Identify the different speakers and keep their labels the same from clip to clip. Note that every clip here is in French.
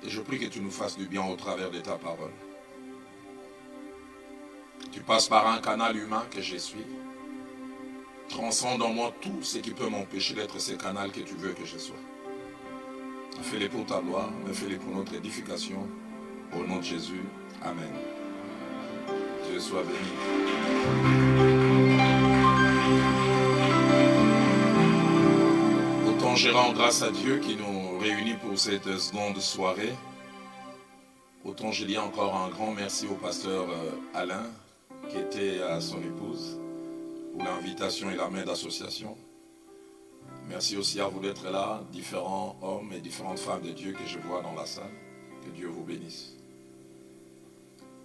Speaker 1: Et je prie que tu nous fasses du bien au travers de ta parole. Tu passes par un canal humain que je suis. Transcende en moi tout ce qui peut m'empêcher d'être ce canal que tu veux que je sois. Fais-les pour ta gloire, mais fais-les pour notre édification. Au nom de Jésus, Amen. Dieu soit béni. Autant je rends grâce à Dieu qui nous réunit pour cette seconde soirée. Autant je dis encore un grand merci au pasteur Alain, qui était à son épouse, pour l'invitation et la main d'association. Merci aussi à vous d'être là, différents hommes et différentes femmes de Dieu que je vois dans la salle. Que Dieu vous bénisse.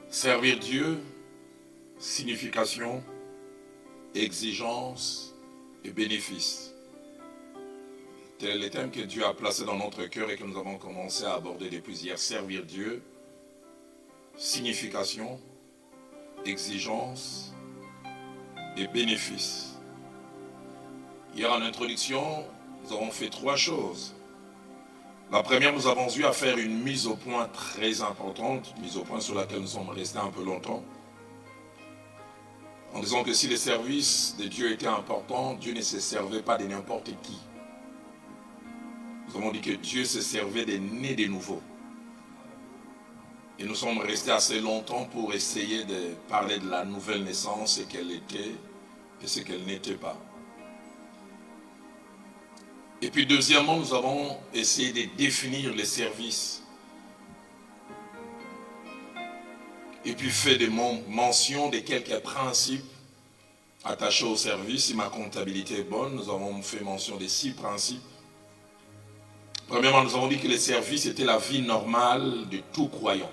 Speaker 1: Servir Dieu, signification, exigence et bénéfice. Tel est le thème que Dieu a placé dans notre cœur et que nous avons commencé à aborder depuis hier. Servir Dieu, signification, exigence et bénéfice. Hier en introduction, nous avons fait 3 choses. La première, nous avons eu à faire une mise au point très importante, mise au point sur laquelle nous sommes restés un peu longtemps, en disant que si les services de Dieu étaient importants, Dieu ne se servait pas de n'importe qui. Nous avons dit que Dieu se servait des nés de nouveau. Et nous sommes restés assez longtemps pour essayer de parler de la nouvelle naissance, ce qu'elle était et ce qu'elle n'était pas. Et puis deuxièmement, nous avons essayé de définir les services. Et puis fait des mentions de quelques principes attachés au service. Si ma comptabilité est bonne, nous avons fait mention de 6 principes. Premièrement, nous avons dit que les services étaient la vie normale de tout croyant.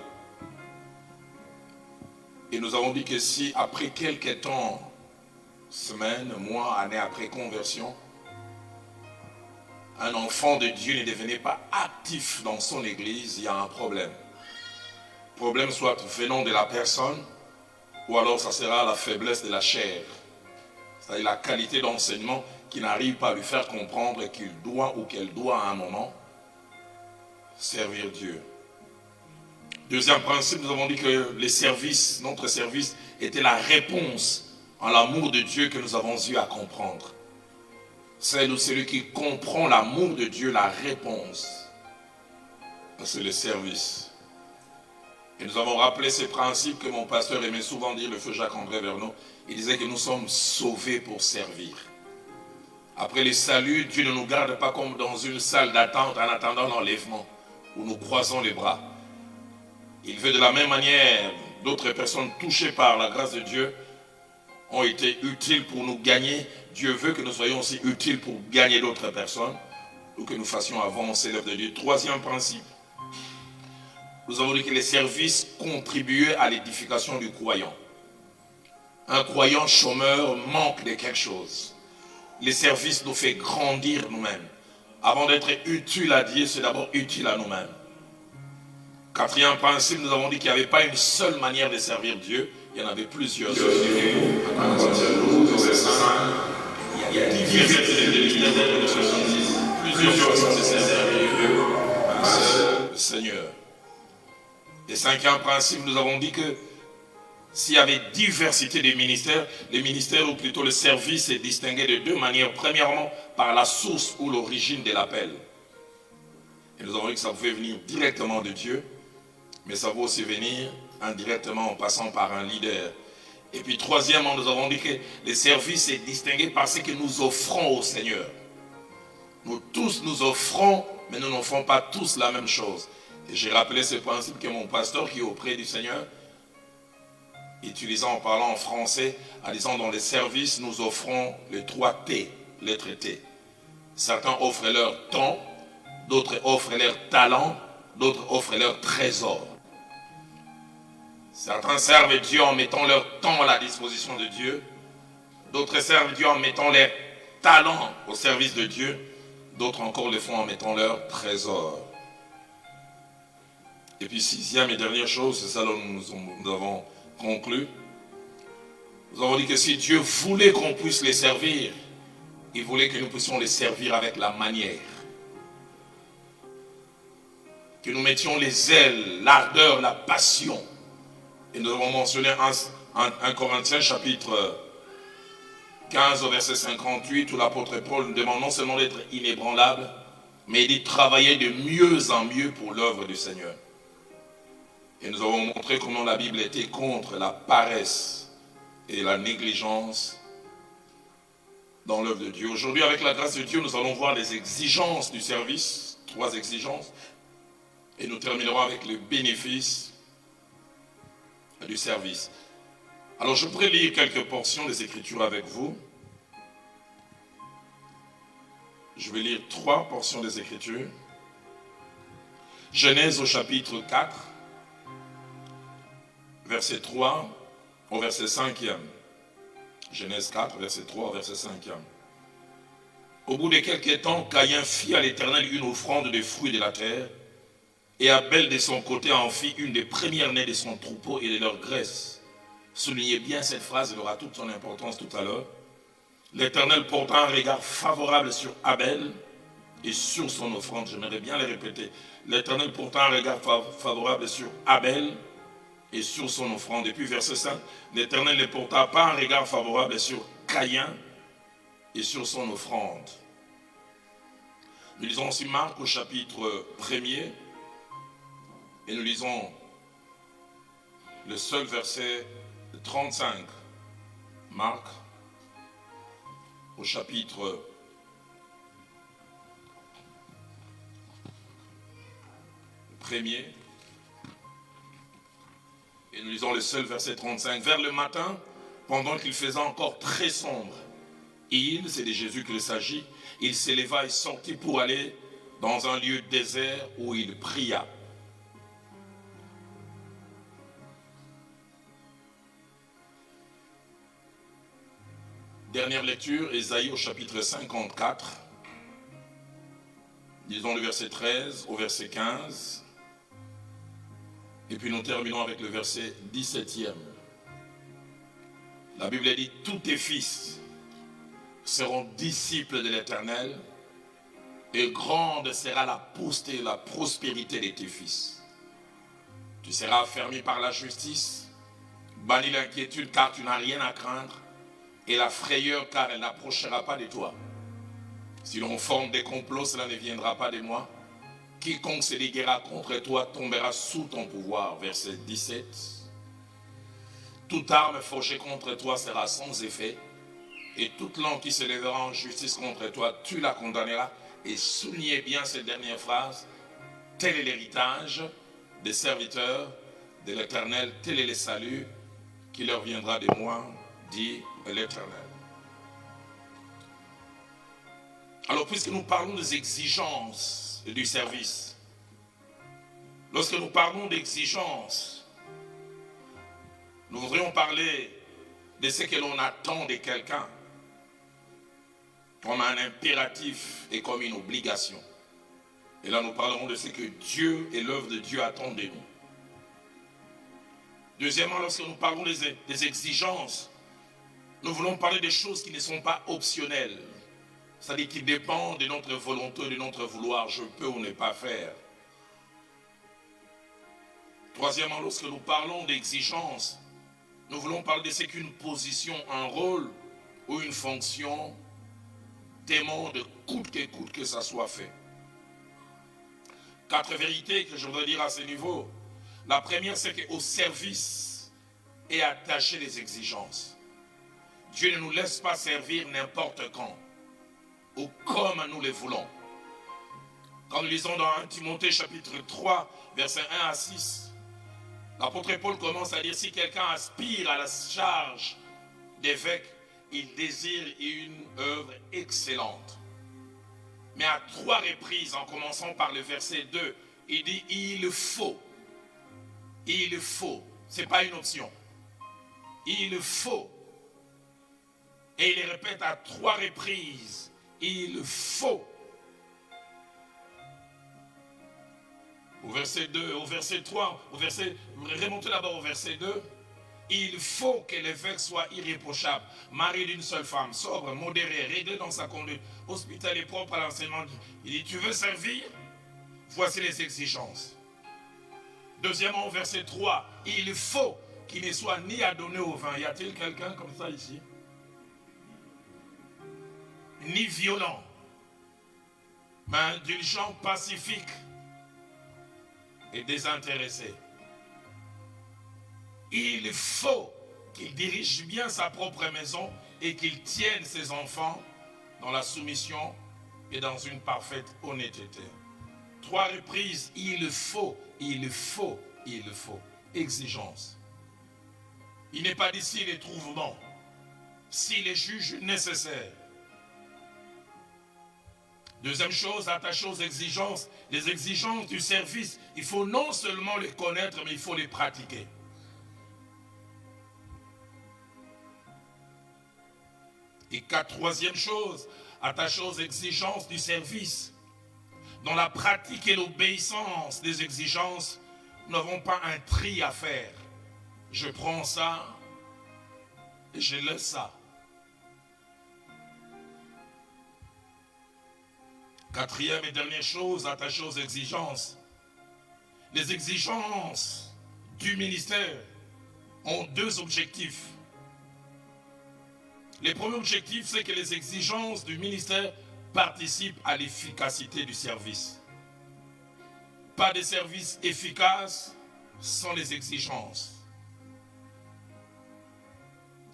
Speaker 1: Et nous avons dit que si après quelques temps, semaines, mois, années après conversion, un enfant de Dieu ne devenait pas actif dans son église, il y a un problème. Problème soit venant de la personne, ou alors ça sera la faiblesse de la chair. C'est-à-dire la qualité d'enseignement qui n'arrive pas à lui faire comprendre qu'il doit ou qu'elle doit à un moment servir Dieu. Deuxième principe, nous avons dit que les services, notre service était la réponse à l'amour de Dieu que nous avons eu à comprendre. C'est celui qui comprend l'amour de Dieu, la réponse, c'est le service. Et nous avons rappelé ces principes que mon pasteur aimait souvent dire, le feu Jacques-André Verneau. Il disait que nous sommes sauvés pour servir. Après le salut, Dieu ne nous garde pas comme dans une salle d'attente en attendant l'enlèvement, où nous croisons les bras. Il veut de la même manière, d'autres personnes touchées par la grâce de Dieu ont été utiles pour nous gagner. Dieu veut que nous soyons aussi utiles pour gagner d'autres personnes ou que nous fassions avancer l'œuvre de Dieu. Troisième principe, nous avons dit que les services contribuaient à l'édification du croyant. Un croyant chômeur manque de quelque chose. Les services nous font grandir nous-mêmes. Avant d'être utile à Dieu, c'est d'abord utile à nous-mêmes. Quatrième principe, nous avons dit qu'il n'y avait pas une seule manière de servir Dieu, il y en avait plusieurs. Il y a diverses plusieurs façons de servir le Seigneur. Et cinquième principe, nous avons dit que s'il y avait diversité des ministères, les ministères ou plutôt le service est distingué de 2 manières. Premièrement, par la source ou l'origine de l'appel. Et nous avons dit que ça pouvait venir directement de Dieu, mais ça peut aussi venir indirectement en passant par un leader. Et puis troisièmement, nous avons dit que le service est distingué par ce que nous offrons au Seigneur. Nous tous nous offrons, mais nous n'offrons pas tous la même chose. Et j'ai rappelé ce principe que mon pasteur qui est auprès du Seigneur, utilisant en parlant en français, en disant dans les services, nous offrons les 3 T, lettres T. Certains offrent leur temps, d'autres offrent leur talent, d'autres offrent leur trésor. Certains servent Dieu en mettant leur temps à la disposition de Dieu. D'autres servent Dieu en mettant leur talent au service de Dieu. D'autres encore le font en mettant leur trésor. Et puis 6e et dernière chose, c'est ça dont nous avons conclu. Nous avons dit que si Dieu voulait qu'on puisse les servir, il voulait que nous puissions les servir avec la manière. que nous mettions les ailes, l'ardeur, la passion. Et nous avons mentionné 1 Corinthiens chapitre 15 au verset 58 où l'apôtre Paul nous demande non seulement d'être inébranlable, mais d'y travailler de mieux en mieux pour l'œuvre du Seigneur. Et nous avons montré comment la Bible était contre la paresse et la négligence dans l'œuvre de Dieu. Aujourd'hui, avec la grâce de Dieu, nous allons voir les exigences du service, 3 exigences, et nous terminerons avec les bénéfices du service. Alors, je pourrais lire quelques portions des Écritures avec vous. Je vais lire 3 portions des Écritures. Genèse au chapitre 4, verset 3 au verset 5e. Genèse 4, verset 3 au verset 5e. Au bout de quelques temps, Caïn fit à l'Éternel une offrande de fruits de la terre, et Abel de son côté en fit une des premières nées de son troupeau et de leur graisse. Soulignez bien cette phrase, elle aura toute son importance tout à l'heure. L'Éternel porta un regard favorable sur Abel et sur son offrande. J'aimerais bien le répéter. L'Éternel porta un regard favorable sur Abel et sur son offrande. Et puis verset 5, l'Éternel ne porta pas un regard favorable sur Caïn et sur son offrande. Nous lisons aussi Marc au chapitre 1er et nous lisons le seul verset 35. Marc au chapitre 1er. Et nous lisons le seul verset 35. Vers le matin, pendant qu'il faisait encore très sombre, c'est de Jésus qu'il s'agit, il s'éleva et sortit pour aller dans un lieu désert où il pria. Dernière lecture, Ésaïe au chapitre 54. Disons le verset 13 au verset 15. Et puis nous terminons avec le verset 17e. La Bible dit, tous tes fils seront disciples de l'Éternel, et grande sera la poussée et la prospérité de tes fils. Tu seras affermi par la justice, banni l'inquiétude car tu n'as rien à craindre, et la frayeur car elle n'approchera pas de toi. Si l'on forme des complots, cela ne viendra pas de moi. Quiconque se liguera contre toi tombera sous ton pouvoir. Verset 17. Toute arme forgée contre toi sera sans effet, et toute langue qui se lèvera en justice contre toi, tu la condamneras. Et soulignez bien cette dernière phrase. Tel est l'héritage des serviteurs de l'Éternel, tel est le salut qui leur viendra de moi, dit l'Éternel. Alors, puisque nous parlons des exigences du service, lorsque nous parlons d'exigences, nous voudrions parler de ce que l'on attend de quelqu'un comme un impératif et comme une obligation. Et là, nous parlerons de ce que Dieu et l'œuvre de Dieu attendent de nous. Deuxièmement, lorsque nous parlons des exigences, nous voulons parler des choses qui ne sont pas optionnelles. C'est-à-dire qui dépendent de notre volonté, de notre vouloir. Je peux ou ne pas faire. Troisièmement, lorsque nous parlons d'exigences, nous voulons parler de ce qu'une position, un rôle ou une fonction demande coûte que ça soit fait. 4 vérités que je voudrais dire à ce niveau. La première, c'est qu'au service est attaché les exigences. Dieu ne nous laisse pas servir n'importe quand ou comme nous le voulons. Quand nous lisons dans 1 Timothée chapitre 3, versets 1 à 6, l'apôtre Paul commence à dire, si quelqu'un aspire à la charge d'évêque, il désire une œuvre excellente. Mais à 3 reprises, en commençant par le verset 2, il dit, il faut. Il faut. Ce n'est pas une option. Il faut. Et il le répète à 3 reprises. Il faut. Au verset 2, au verset 3, remontez d'abord au verset 2. Il faut que l'évêque soit irréprochable, marié d'une seule femme, sobre, modéré, réglé dans sa conduite, hospitalier, propre à l'enseignement. Il dit, tu veux servir? Voici les exigences. Deuxièmement, verset 3, il faut qu'il ne soit ni adonné au vin. Y a-t-il quelqu'un comme ça ici? Ni violent, mais indulgent, pacifique et désintéressé. Il faut qu'il dirige bien sa propre maison et qu'il tienne ses enfants dans la soumission et dans une parfaite honnêteté. 3 reprises, il faut, il faut, il faut. Exigence. Il n'est pas dit s'il est trouve bon, s'il est juge nécessaire. Deuxième chose, attaché aux exigences, les exigences du service, il faut non seulement les connaître, mais il faut les pratiquer. Et troisième chose, attaché aux exigences du service, dans la pratique et l'obéissance des exigences, nous n'avons pas un tri à faire. Je prends ça et je laisse ça. Quatrième et dernière chose, attachée aux exigences. Les exigences du ministère ont 2 objectifs. Le premier objectif, c'est que les exigences du ministère participent à l'efficacité du service. Pas de service efficace sans les exigences.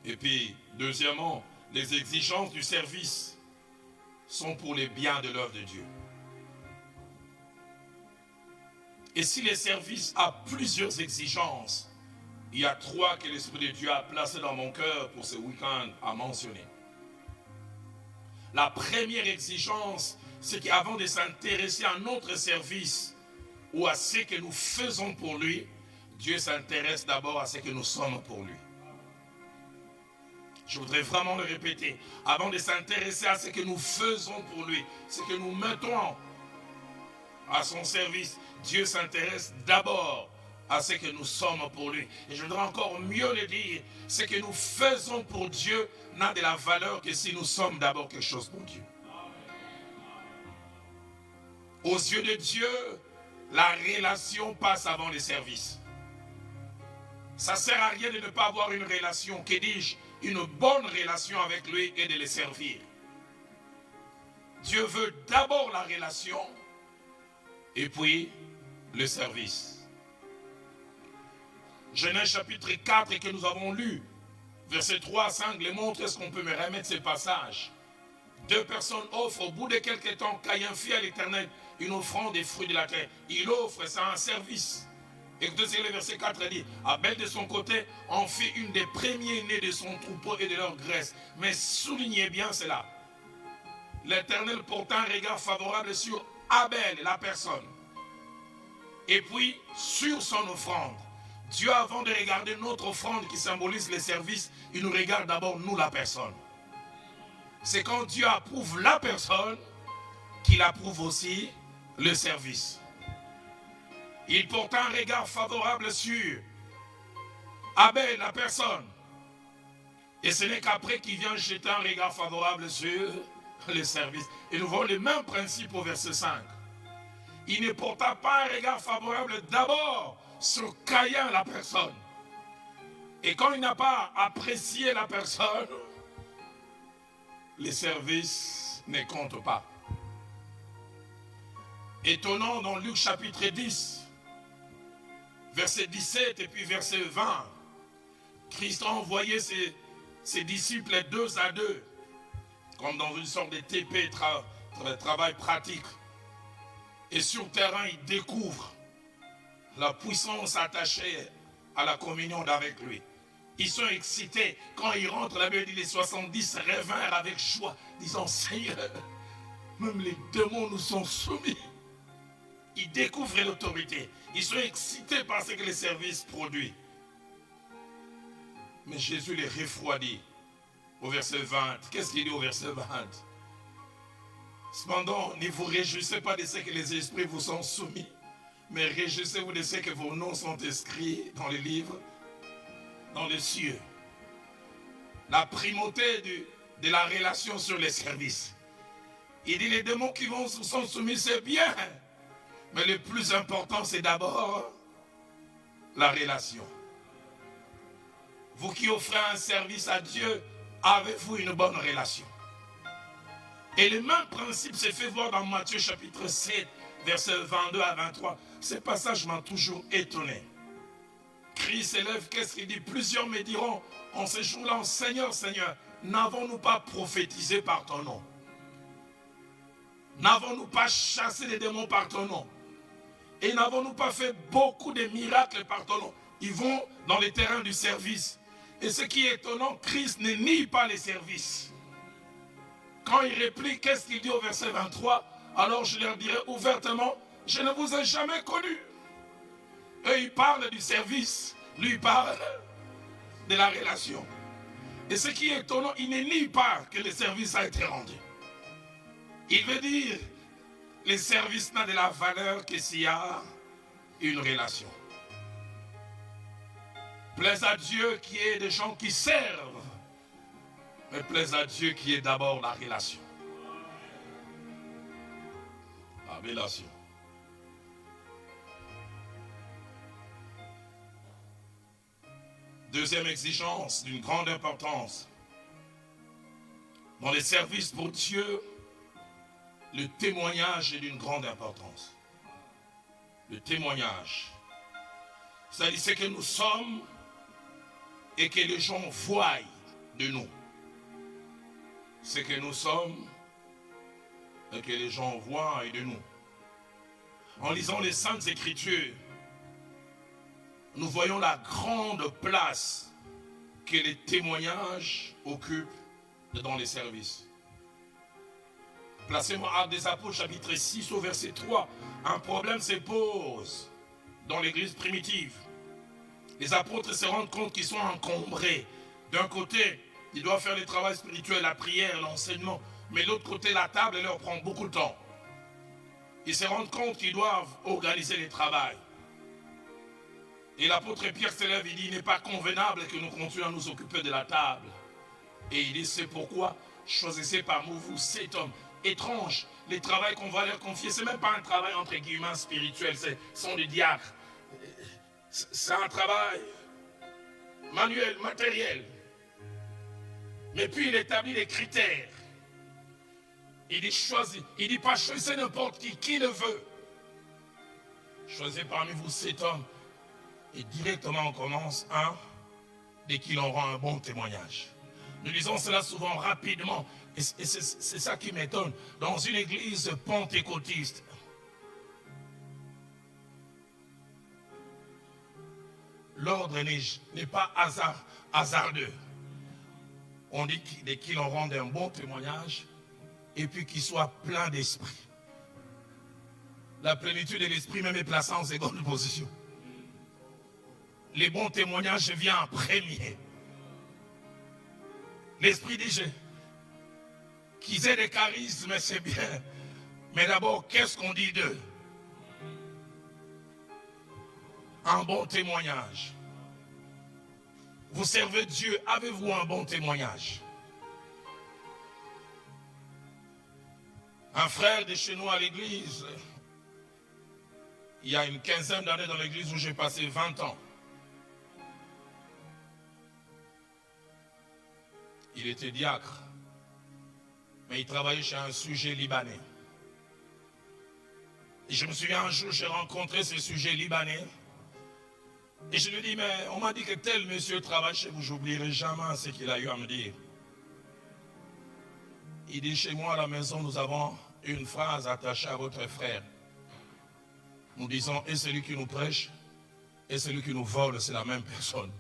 Speaker 1: Et puis, deuxièmement, les exigences du service sont pour les biens de l'œuvre de Dieu. Et si le service a plusieurs exigences, il y a 3 que l'Esprit de Dieu a placées dans mon cœur pour ce week-end à mentionner. La première exigence, c'est qu'avant de s'intéresser à notre service ou à ce que nous faisons pour lui, Dieu s'intéresse d'abord à ce que nous sommes pour lui. Je voudrais vraiment le répéter. Avant de s'intéresser à ce que nous faisons pour lui, ce que nous mettons à son service, Dieu s'intéresse d'abord à ce que nous sommes pour lui. Et je voudrais encore mieux le dire, ce que nous faisons pour Dieu n'a de la valeur que si nous sommes d'abord quelque chose pour Dieu. Aux yeux de Dieu, la relation passe avant les services. Ça ne sert à rien de ne pas avoir une relation, que dis-je, une bonne relation avec lui et de le servir. Dieu veut d'abord la relation et puis le service. Genèse chapitre 4 que nous avons lu, versets 3 à 5, les montre. Est-ce qu'on peut me remettre ces passages? 2 personnes offrent au bout de quelques temps. Caïn fit à l'Éternel une offrande des fruits de la terre. Il offre, c'est un service. Écoutez ce que le verset 4 dit. Abel de son côté en fit une des premiers-nés de son troupeau et de leur graisse. Mais soulignez bien cela. L'Éternel porta un regard favorable sur Abel, la personne. Et puis sur son offrande. Dieu, avant de regarder notre offrande qui symbolise les services, il nous regarde d'abord nous, la personne. C'est quand Dieu approuve la personne qu'il approuve aussi le service. Il porte un regard favorable sur Abel, la personne. Et ce n'est qu'après qu'il vient jeter un regard favorable sur le service. Et nous voyons le même principe au verset 5. Il ne porta pas un regard favorable d'abord sur Caïn, la personne. Et quand il n'a pas apprécié la personne, les services ne comptent pas. Étonnant, dans Luc chapitre 10, verset 17 et puis verset 20, Christ a envoyé ses disciples 2 à 2, comme dans une sorte de TP, travail pratique. Et sur terrain, ils découvrent la puissance attachée à la communion avec lui. Ils sont excités. Quand ils rentrent, la Bible dit les 70 revinrent avec joie, disant Seigneur, même les démons nous sont soumis. Ils découvrent l'autorité. Ils sont excités par ce que le service produit. Mais Jésus les refroidit au verset 20. Qu'est-ce qu'il dit au verset 20? Cependant, ne vous réjouissez pas de ce que les esprits vous sont soumis, mais réjouissez-vous de ce que vos noms sont inscrits dans les livres, dans les cieux. La primauté de la relation sur les services. Il dit les démons qui sont soumis, c'est bien. Mais le plus important, c'est d'abord la relation. Vous qui offrez un service à Dieu, avez-vous une bonne relation? Et le même principe s'est fait voir dans Matthieu chapitre 7, versets 22 à 23. Ce passage m'a toujours étonné. Christ s'élève, qu'est-ce qu'il dit? Plusieurs me diront en ce jour-là, Seigneur, Seigneur, n'avons-nous pas prophétisé par ton nom? N'avons-nous pas chassé les démons par ton nom? Et n'avons-nous pas fait beaucoup de miracles par ton nom? Ils vont dans les terrains du service. Et ce qui est étonnant, Christ ne nie pas les services. Quand il réplique, qu'est-ce qu'il dit au verset 23? Alors je leur dirai ouvertement, je ne vous ai jamais connus. Eux, ils parlent du service. Lui, il parle de la relation. Et ce qui est étonnant, il ne nie pas que le service a été rendu. Il veut dire, le service n'a de la valeur que s'il y a une relation. Plaise à Dieu qui est des gens qui servent, mais plaise à Dieu qui est d'abord la relation. La relation. Deuxième exigence d'une grande importance. Dans les services pour Dieu, le témoignage est d'une grande importance. Le témoignage. C'est-à-dire ce que nous sommes et que les gens voient de nous. Ce que nous sommes et que les gens voient de nous. En lisant les Saintes Écritures, nous voyons la grande place que les témoignages occupent dans les services. Placez-moi Actes des Apôtres, chapitre 6, au verset 3. Un problème se pose dans l'église primitive. Les apôtres se rendent compte qu'ils sont encombrés. D'un côté, ils doivent faire le travail spirituel, la prière, l'enseignement. Mais de l'autre côté, la table elle leur prend beaucoup de temps. Ils se rendent compte qu'ils doivent organiser le travail. Et l'apôtre Pierre se lève, il dit, il n'est pas convenable que nous continuions à nous occuper de la table. Et il dit, c'est pourquoi choisissez parmi vous 7 hommes étranges. Les travaux qu'on va leur confier, ce n'est même pas un travail entre guillemets spirituel, ce sont des diacres. C'est un travail manuel, matériel. Mais puis il établit les critères. Il dit choisis. Il dit pas choisissez n'importe qui le veut. Choisissez parmi vous 7 hommes. Et directement on commence dès qu'il en rend un bon témoignage. Nous lisons cela souvent rapidement. Et c'est ça qui m'étonne. Dans une église pentecôtiste, l'ordre n'est pas hasardeux. On dit dès qu'il en rend un bon témoignage et puis qu'il soit plein d'esprit. La plénitude de l'esprit même est placée en seconde position. Les bons témoignages viennent en premier. L'esprit dit qu'ils aient des charismes, c'est bien. Mais d'abord, qu'est-ce qu'on dit d'eux? Un bon témoignage. Vous servez Dieu, avez-vous un bon témoignage? Un frère de chez nous à l'église, il y a une quinzaine d'années dans l'église où j'ai passé 20 ans. Il était diacre, mais il travaillait chez un sujet libanais. Et je me souviens un jour, j'ai rencontré ce sujet libanais. Et je lui dis, mais on m'a dit que tel monsieur travaille chez vous, j'oublierai jamais ce qu'il a eu à me dire. Il dit, chez moi à la maison, nous avons une phrase attachée à votre frère. Nous disons, et celui qui nous prêche, et celui qui nous vole, c'est la même personne.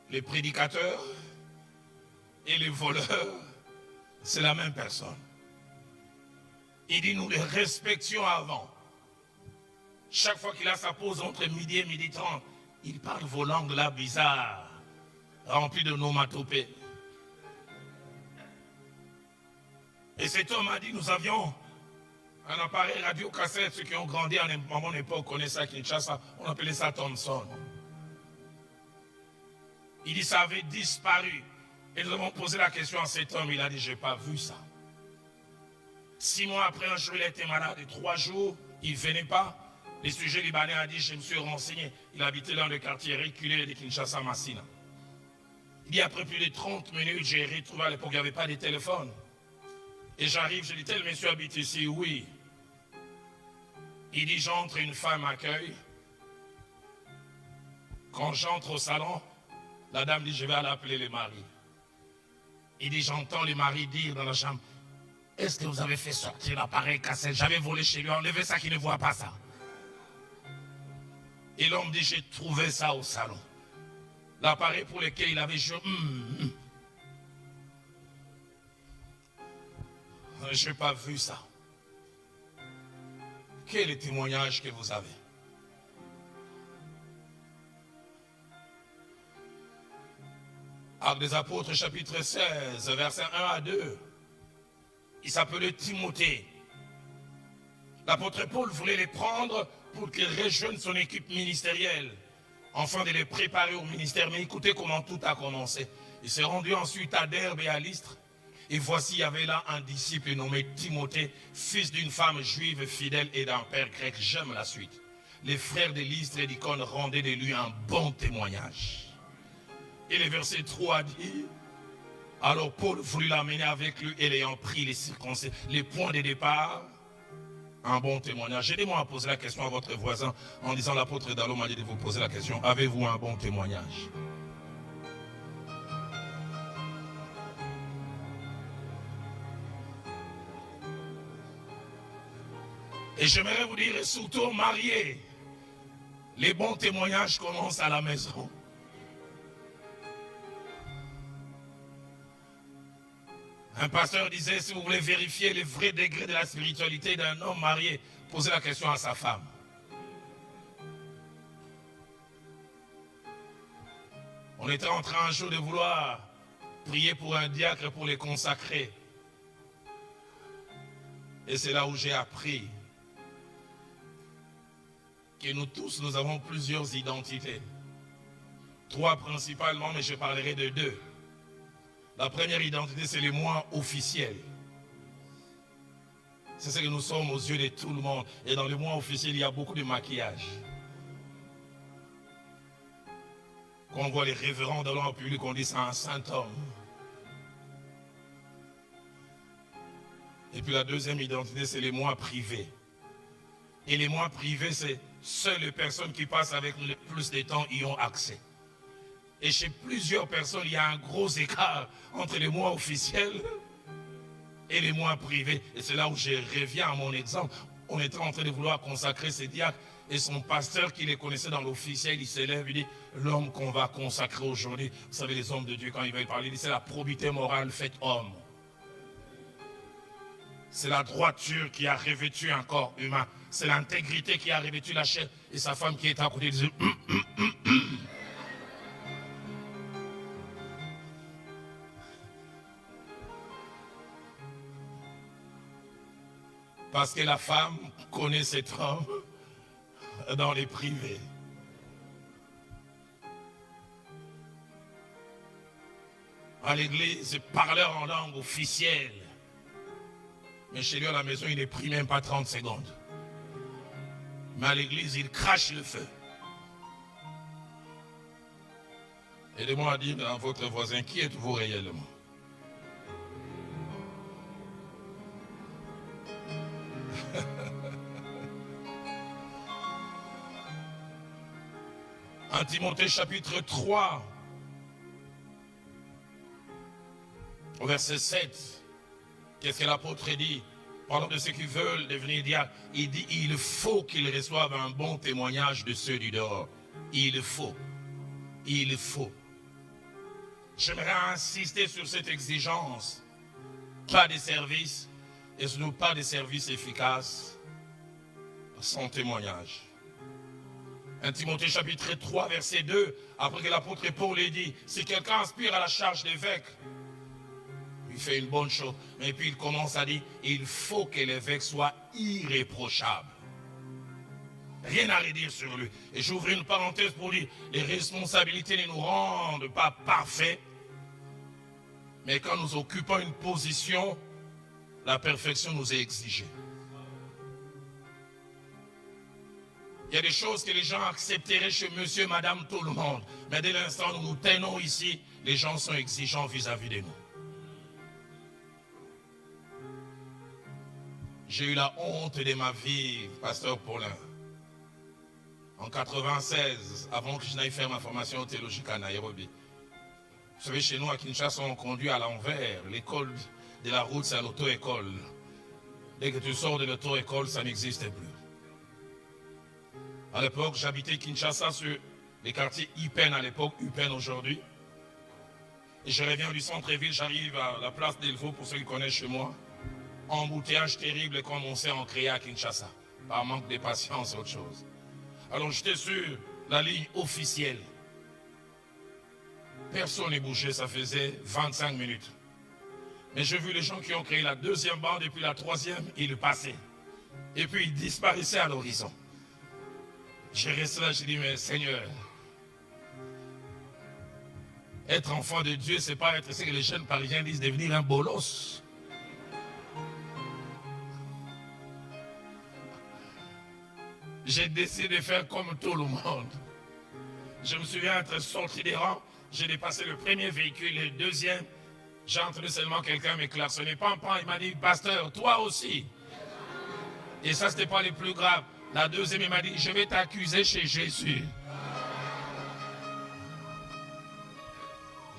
Speaker 1: Les prédicateurs et les voleurs, c'est la même personne. Il dit, nous les respections avant. Chaque fois qu'il a sa pause entre midi et midi 30, il parle vos langues là bizarres, remplies de nomatopées. Et cet homme a dit, nous avions un appareil radio-cassette, ceux qui ont grandi à mon époque connaissent ça à Kinshasa, on appelait ça Thomson. Il dit, ça avait disparu. Et nous avons posé la question à cet homme, il a dit, je n'ai pas vu ça. 6 mois après, un jour, il était malade, et 3 jours, il ne venait pas. Les sujets libanais a dit, je me suis renseigné. Il habitait dans le quartier reculé de Kinshasa-Massina. Il dit, après plus de 30 minutes, j'ai retrouvé, à l'époque, il n'y avait pas de téléphone. Et j'arrive, je dis, tel monsieur habite ici, oui. Il dit, j'entre, une femme m'accueille. Quand j'entre au salon, la dame dit, je vais aller appeler les maris. Il dit, j'entends les maris dire dans la chambre, est-ce que vous avez fait sortir l'appareil cassette? J'avais volé chez lui, enlevé ça qu'il ne voit pas ça. Et l'homme dit, j'ai trouvé ça au salon. L'appareil pour lequel il avait joué. Je n'ai pas vu ça. Quel est le témoignage que vous avez? Actes des Apôtres, chapitre 16, versets 1 à 2. Il s'appelait Timothée. L'apôtre Paul voulait les prendre pour qu'ils rejoignent son équipe ministérielle, afin de les préparer au ministère. Mais écoutez comment tout a commencé. Il s'est rendu ensuite à Derbe et à Lystre. Et voici, il y avait là un disciple nommé Timothée, fils d'une femme juive fidèle et d'un père grec. J'aime la suite. Les frères de Lystre et d'Icône rendaient de lui un bon témoignage. Et le verset 3 dit, alors Paul voulut l'amener avec lui et l'ayant pris les points de départ, un bon témoignage. Aidez-moi à poser la question à votre voisin en disant, l'apôtre Dalo m'a dit de vous poser la question, avez-vous un bon témoignage? Et j'aimerais vous dire, et surtout mariés, les bons témoignages commencent à la maison. Un pasteur disait, si vous voulez vérifier le vrai degré de la spiritualité d'un homme marié, posez la question à sa femme. On était en train un jour de vouloir prier pour un diacre pour les consacrer. Et c'est là où j'ai appris que nous tous, nous avons plusieurs identités. 3 principalement, mais je parlerai de 2. La première identité, c'est le moi officiel. C'est ce que nous sommes aux yeux de tout le monde. Et dans le moi officiel, il y a beaucoup de maquillage. Quand on voit les révérends dans le public, on dit c'est un saint homme. Et puis la deuxième identité, c'est les moi privés. Et les moi privés, c'est seules les personnes qui passent avec nous le plus de temps y ont accès. Et chez plusieurs personnes, il y a un gros écart entre les mois officiels et les mois privés. Et c'est là où je reviens à mon exemple. On était en train de vouloir consacrer ces diacres et son pasteur qui les connaissait dans l'officiel, il s'élève, il dit, l'homme qu'on va consacrer aujourd'hui, vous savez les hommes de Dieu quand ils veulent parler, il dit, c'est la probité morale faite homme. C'est la droiture qui a revêtu un corps humain. C'est l'intégrité qui a revêtu la chair. Et sa femme qui est à côté dit, parce que la femme connaît cet homme dans les privés. À l'église, parleur en langue officielle. Mais chez lui à la maison, il n'est pris même pas 30 secondes. Mais à l'église, il crache le feu. Aidez-moi à dire à votre voisin, qui êtes-vous réellement? En Timothée chapitre 3, au verset 7, qu'est-ce que l'apôtre dit? Parlant de ceux qui veulent devenir diacres, il dit, il faut qu'ils reçoivent un bon témoignage de ceux du dehors. Il faut. Il faut. J'aimerais insister sur cette exigence. Pas de service, et surtout pas de service efficace sans témoignage. 1 Timothée chapitre 3, verset 2, après que l'apôtre Paul ait dit, si quelqu'un aspire à la charge d'évêque, il fait une bonne chose. Mais puis il commence à dire, il faut que l'évêque soit irréprochable. Rien à redire sur lui. Et j'ouvre une parenthèse pour dire, les responsabilités ne nous rendent pas parfaits. Mais quand nous occupons une position, la perfection nous est exigée. Il y a des choses que les gens accepteraient chez monsieur, madame, tout le monde. Mais dès l'instant où nous tenons ici, les gens sont exigeants vis-à-vis de nous. J'ai eu la honte de ma vie, pasteur Paulin. En 96, avant que je n'aille faire ma formation théologique à Nairobi. Vous savez, chez nous à Kinshasa, on conduit à l'envers. L'école de la route, c'est l'auto-école. Dès que tu sors de l'auto-école, ça n'existe plus. À l'époque, j'habitais Kinshasa sur les quartiers Ipen à l'époque, Upen aujourd'hui. Et je reviens du centre-ville, j'arrive à la place d'Elvaux, pour ceux qui connaissent chez moi. Embouteillage terrible comme on s'est en créé à Kinshasa. Par manque de patience, autre chose. Alors j'étais sur la ligne officielle. Personne n'est bougé, ça faisait 25 minutes. Mais j'ai vu les gens qui ont créé la deuxième bande et puis la troisième, ils passaient. Et puis ils disparaissaient à l'horizon. J'ai resté là, j'ai dit, mais Seigneur, être enfant de Dieu, c'est pas être ce que les jeunes parisiens disent, devenir un bolos. J'ai décidé de faire comme tout le monde. Je me souviens être sorti des rangs, j'ai dépassé le premier véhicule, le deuxième, j'ai entendu seulement quelqu'un me klaxonner, pam, pam, il m'a dit, pasteur, toi aussi. Et ça, c'était pas le plus grave. La deuxième, il m'a dit, je vais t'accuser chez Jésus.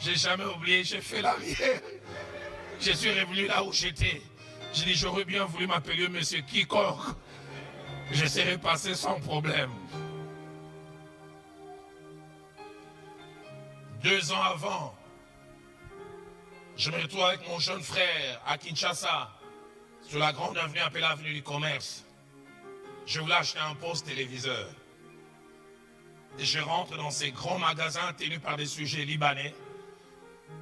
Speaker 1: J'ai jamais oublié, j'ai fait l'arrière. Je suis revenu là où j'étais. J'ai dit, j'aurais bien voulu m'appeler monsieur quiconque. Je serais passé sans problème. 2 ans avant, je me retrouve avec mon jeune frère à Kinshasa, sur la grande avenue appelée l'avenue du commerce. Je voulais acheter un poste téléviseur. Et je rentre dans ces grands magasins tenus par des sujets libanais.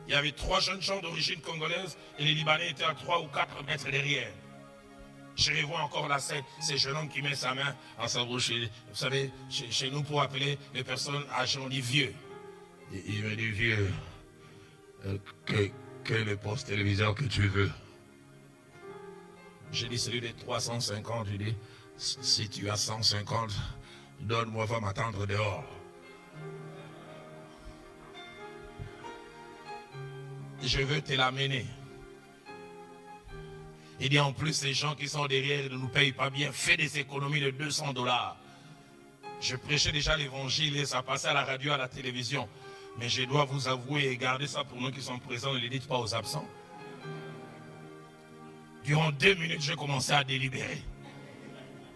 Speaker 1: Il y avait 3 jeunes gens d'origine congolaise et les Libanais étaient à 3 ou 4 mètres derrière. Je revois encore la scène, ce jeune homme qui met sa main en sa bouche. Vous savez, chez nous, pour appeler les personnes âgées, on dit vieux. Il me dit vieux, quel est le poste téléviseur que tu veux? J'ai dit celui des 350. Je dis, si tu as 150, donne-moi, va m'attendre dehors. Je veux te l'amener. Il dit en plus, les gens qui sont derrière ne nous payent pas bien. Fais des économies de $200. Je prêchais déjà l'évangile et ça passait à la radio, à la télévision. Mais je dois vous avouer et garder ça pour nous qui sommes présents, ne le dites pas aux absents. Durant 2 minutes, j'ai commencé à délibérer.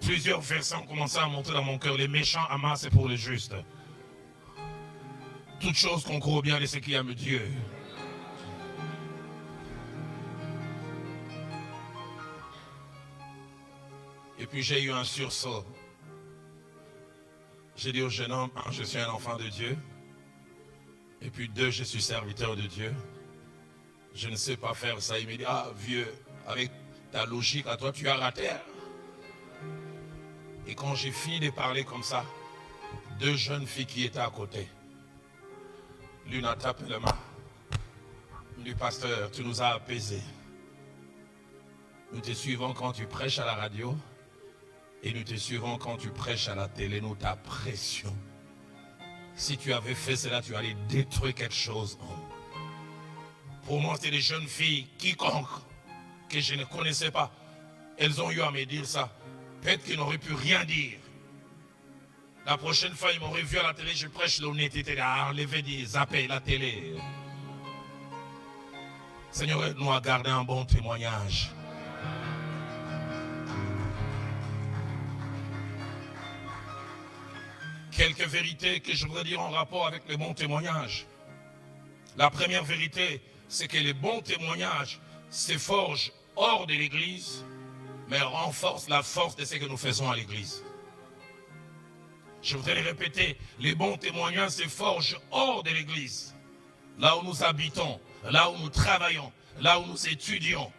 Speaker 1: Plusieurs versets ont commencé à monter dans mon cœur. Les méchants amassent pour les justes. Toute chose concourt bien de ce qui aime Dieu. Et puis j'ai eu un sursaut. J'ai dit au jeune homme, 1, je suis un enfant de Dieu. Et puis 2, je suis serviteur de Dieu. Je ne sais pas faire ça. Il me dit, ah vieux, avec ta logique à toi, tu as raté. Et quand j'ai fini de parler comme ça, 2 jeunes filles qui étaient à côté, l'une a tapé la main. Il me dit, pasteur, tu nous as apaisés. Nous te suivons quand tu prêches à la radio. Et nous te suivons quand tu prêches à la télé, nous t'apprécions. Si tu avais fait cela, tu allais détruire quelque chose. Pour moi, c'est des jeunes filles, quiconque, que je ne connaissais pas. Elles ont eu à me dire ça. Peut-être qu'ils n'auraient pu rien dire. La prochaine fois, ils m'auraient vu à la télé, je prêche l'honnêteté, à enlever des zappés, la télé. Seigneur, aide-nous à garder un bon témoignage. Quelques vérités que je voudrais dire en rapport avec le bon témoignage. La première vérité, c'est que les bons témoignages se forgent hors de l'église, mais renforcent la force de ce que nous faisons à l'église. Je voudrais le répéter, les bons témoignages se forgent hors de l'église, là où nous habitons, là où nous travaillons, là où nous étudions,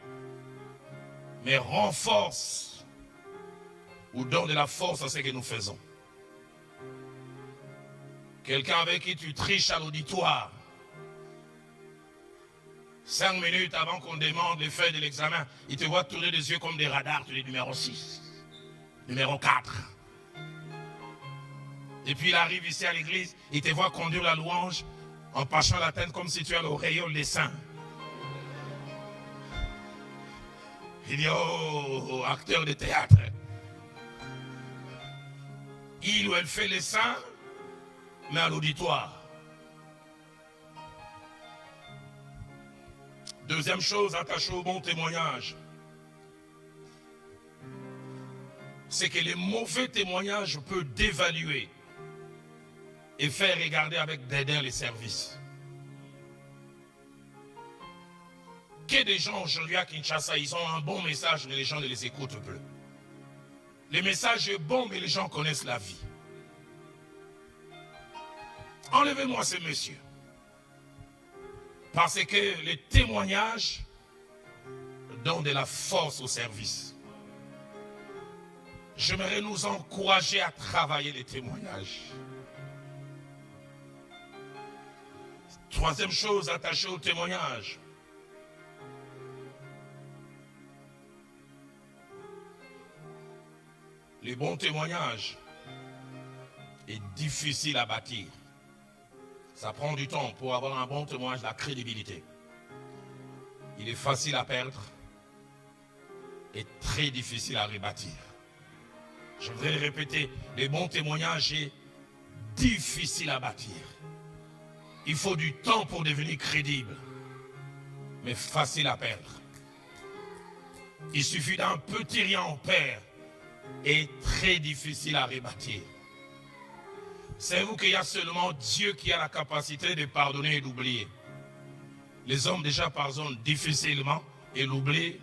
Speaker 1: mais renforcent ou donnent de la force à ce que nous faisons. Quelqu'un avec qui tu triches à l'auditoire. 5 minutes avant qu'on demande les feuilles de l'examen, il te voit tourner les yeux comme des radars, tu dis numéro 6, numéro 4.
Speaker 2: Et puis il arrive ici à l'église, il te voit conduire la louange en penchant la tête comme si tu as l'auréole des saints. Il dit, oh, acteur de théâtre. Il ou elle fait les saints, mais à l'auditoire. Deuxième chose, attachée au bon témoignage, c'est que les mauvais témoignages peuvent dévaluer et faire regarder avec dédain les services. Que des gens aujourd'hui à Kinshasa, ils ont un bon message, mais les gens ne les écoutent plus. Le message est bon, mais les gens connaissent la vie. Enlevez-moi ce monsieur. Parce que les témoignages donnent de la force au service. J'aimerais nous encourager à travailler les témoignages. Troisième chose attachée au témoignage. Les bons témoignages est difficile à bâtir. Ça prend du temps pour avoir un bon témoignage, la crédibilité. Il est facile à perdre et très difficile à rebâtir. Je voudrais le répéter, les bons témoignages est difficile à bâtir. Il faut du temps pour devenir crédible, mais facile à perdre. Il suffit d'un petit rien en perd et très difficile à rebâtir. Savez-vous qu'il y a seulement Dieu qui a la capacité de pardonner et d'oublier. Les hommes déjà pardonnent difficilement et l'oublient.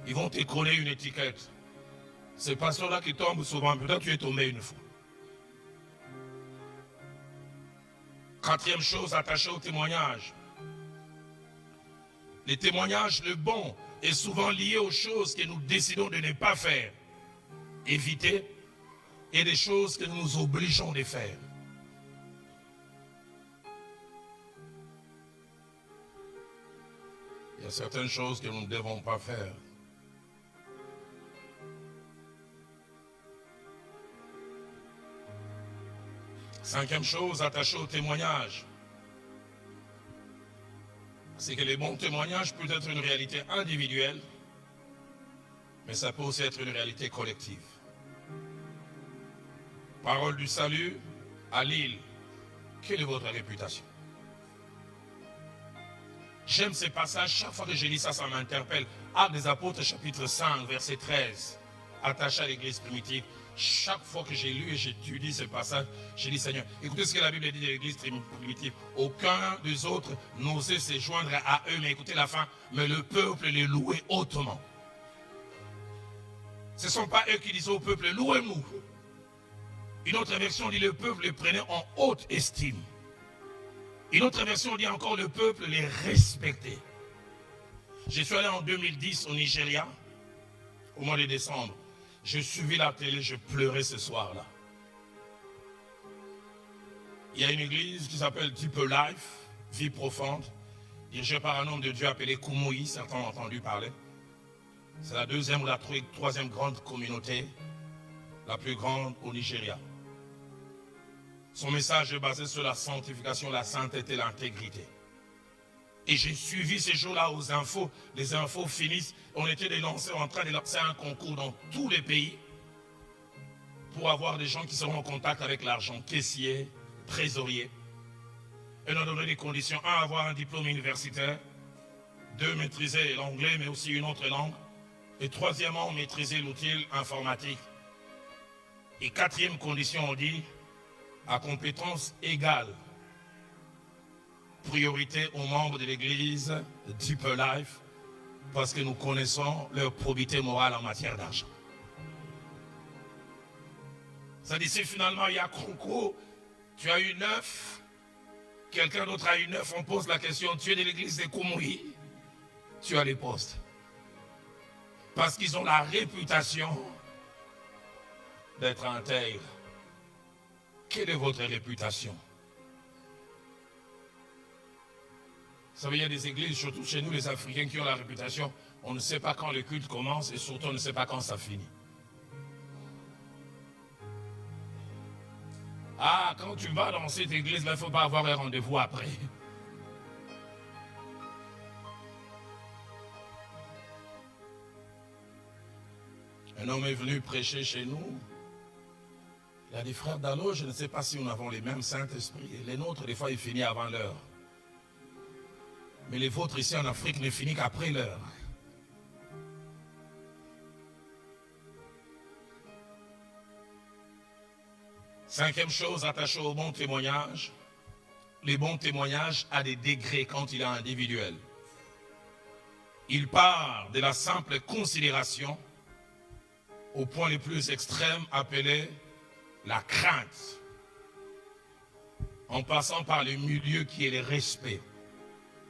Speaker 2: Ils vont te coller une étiquette. Ces pasteurs-là qui tombent souvent, peut-être tu es tombé une fois. Quatrième chose attachée au témoignage. Les témoignages, le bon, est souvent lié aux choses que nous décidons de ne pas faire, éviter, et des choses que nous nous obligeons de faire. Il y a certaines choses que nous ne devons pas faire. Cinquième chose attachée au témoignage, c'est que les bons témoignages peuvent être une réalité individuelle, mais ça peut aussi être une réalité collective. Parole du salut à Lille, quelle est votre réputation? J'aime ces passages, chaque fois que je lis ça, ça m'interpelle. Actes des Apôtres, chapitre 5, verset 13, attaché à l'église primitive. Chaque fois que j'ai lu et j'étudie ce passage, j'ai dit, Seigneur, écoutez ce que la Bible dit de l'église primitive. Aucun des autres n'osait se joindre à eux, mais écoutez la fin, mais le peuple les louait hautement. Ce ne sont pas eux qui disaient au peuple, louez-nous. Une autre version dit, le peuple les prenait en haute estime. Une autre version dit encore, le peuple les respectait. Je suis allé en 2010 au Nigeria, au mois de décembre. Je suivis la télé, je pleurais ce soir-là. Il y a une église qui s'appelle Deeper Life, vie profonde, dirigée par un homme de Dieu appelé Kumuyi, certains ont entendu parler. C'est la deuxième ou la troisième grande communauté, la plus grande au Nigeria. Son message est basé sur la sanctification, la sainteté, l'intégrité. Et j'ai suivi ces jours-là aux infos. Les infos finissent. On était en train de lancer un concours dans tous les pays pour avoir des gens qui seront en contact avec l'argent, caissiers, trésoriers. Et on a donné des conditions. 1, avoir un diplôme universitaire. 2, maîtriser l'anglais, mais aussi une autre langue. Et troisièmement, maîtriser l'outil informatique. Et quatrième condition, on dit, à compétence égale. Priorité aux membres de l'église Deeper Life, parce que nous connaissons leur probité morale en matière d'argent. Ça dit, si finalement il y a concours, tu as eu 9, quelqu'un d'autre a eu 9, on pose la question, tu es de l'église de Kumuyi, tu as les postes. Parce qu'ils ont la réputation d'être intègres. Quelle est votre réputation? Vous savez, il y a des églises, surtout chez nous les Africains, qui ont la réputation, on ne sait pas quand le culte commence et surtout on ne sait pas quand ça finit. Ah, quand tu vas dans cette église, il ne faut pas avoir un rendez-vous après. Un homme est venu prêcher chez nous. Il a dit, frère Dallot, je ne sais pas si nous avons les mêmes Saint-Esprit. Les nôtres, des fois, ils finissent avant l'heure. Mais les vôtres ici en Afrique ne finissent qu'après l'heure. Cinquième chose attachée au bon témoignage. Les bons témoignages à des degrés quand il est individuel. Il part de la simple considération au point le plus extrême appelé la crainte, en passant par le milieu qui est le respect.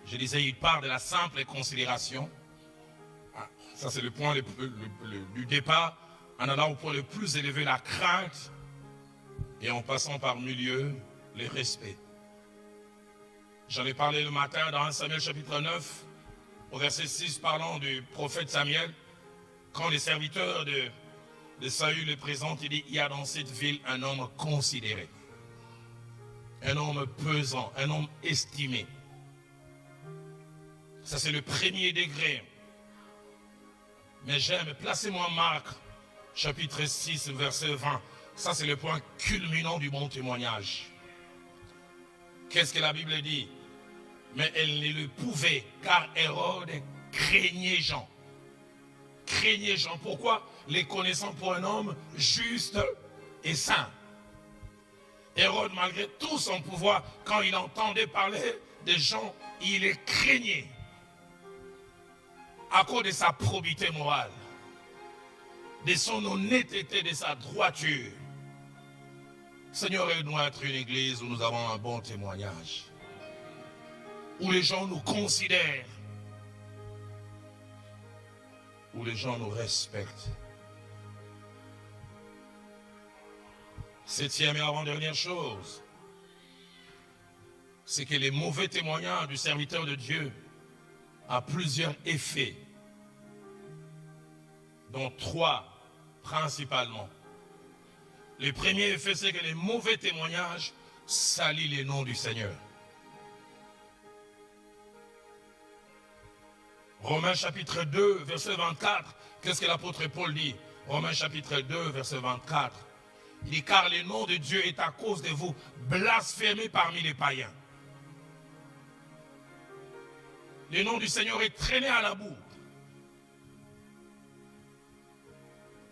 Speaker 2: Je disais, il part de la simple considération, ça c'est le point du départ, en allant au point le plus élevé, la crainte, et en passant par milieu, le respect. J'en ai parlé le matin dans 1 Samuel chapitre 9, au verset 6, parlant du prophète Samuel, quand les serviteurs de Saül le présentent, il dit, il y a dans cette ville un homme considéré, un homme pesant, un homme estimé. Ça c'est le premier degré. Mais j'aime, placez-moi Marc, chapitre 6, verset 20. Ça c'est le point culminant du bon témoignage. Qu'est-ce que la Bible dit? Mais elle ne le pouvait, car Hérode craignait Jean. Craignait Jean. Pourquoi? Les connaissant pour un homme juste et saint. Hérode, malgré tout son pouvoir, quand il entendait parler de Jean, il les craignait. À cause de sa probité morale, de son honnêteté, de sa droiture. Seigneur, aide-nous à être une église où nous avons un bon témoignage. Où les gens nous considèrent. Où les gens nous respectent. Septième et avant-dernière chose, c'est que les mauvais témoignages du serviteur de Dieu a plusieurs effets, dont 3 principalement. Le premier effet, c'est que les mauvais témoignages salissent les noms du Seigneur. Romains chapitre 2, verset 24, qu'est-ce que l'apôtre Paul dit? Romains chapitre 2, verset 24. Il dit, car le nom de Dieu est à cause de vous blasphémé parmi les païens. Le nom du Seigneur est traîné à la boue.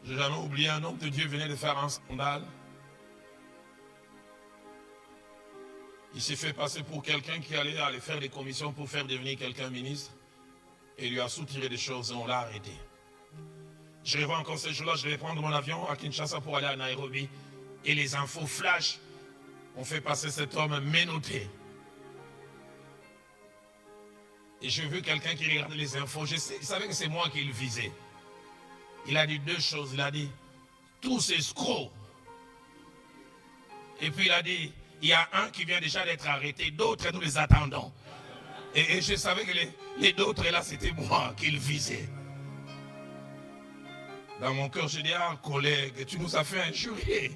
Speaker 2: Je n'ai jamais oublié un homme de Dieu venait de faire un scandale. Il s'est fait passer pour quelqu'un qui allait aller faire des commissions pour faire devenir quelqu'un ministre. Et il lui a soutiré des choses et on l'a arrêté. Je revois encore ce jour-là, je vais prendre mon avion à Kinshasa pour aller à Nairobi. Et les infos flash ont fait passer cet homme menotté. Et j'ai vu quelqu'un qui regardait les infos. Il savait que c'est moi qui le visais. Il a dit 2 choses. Il a dit, tous escrocs. Et puis il a dit, il y a un qui vient déjà d'être arrêté. D'autres, nous les attendons. Et je savais que les d'autres là, c'était moi qui le visais. Dans mon cœur, je dis, ah collègue, tu nous as fait injurier.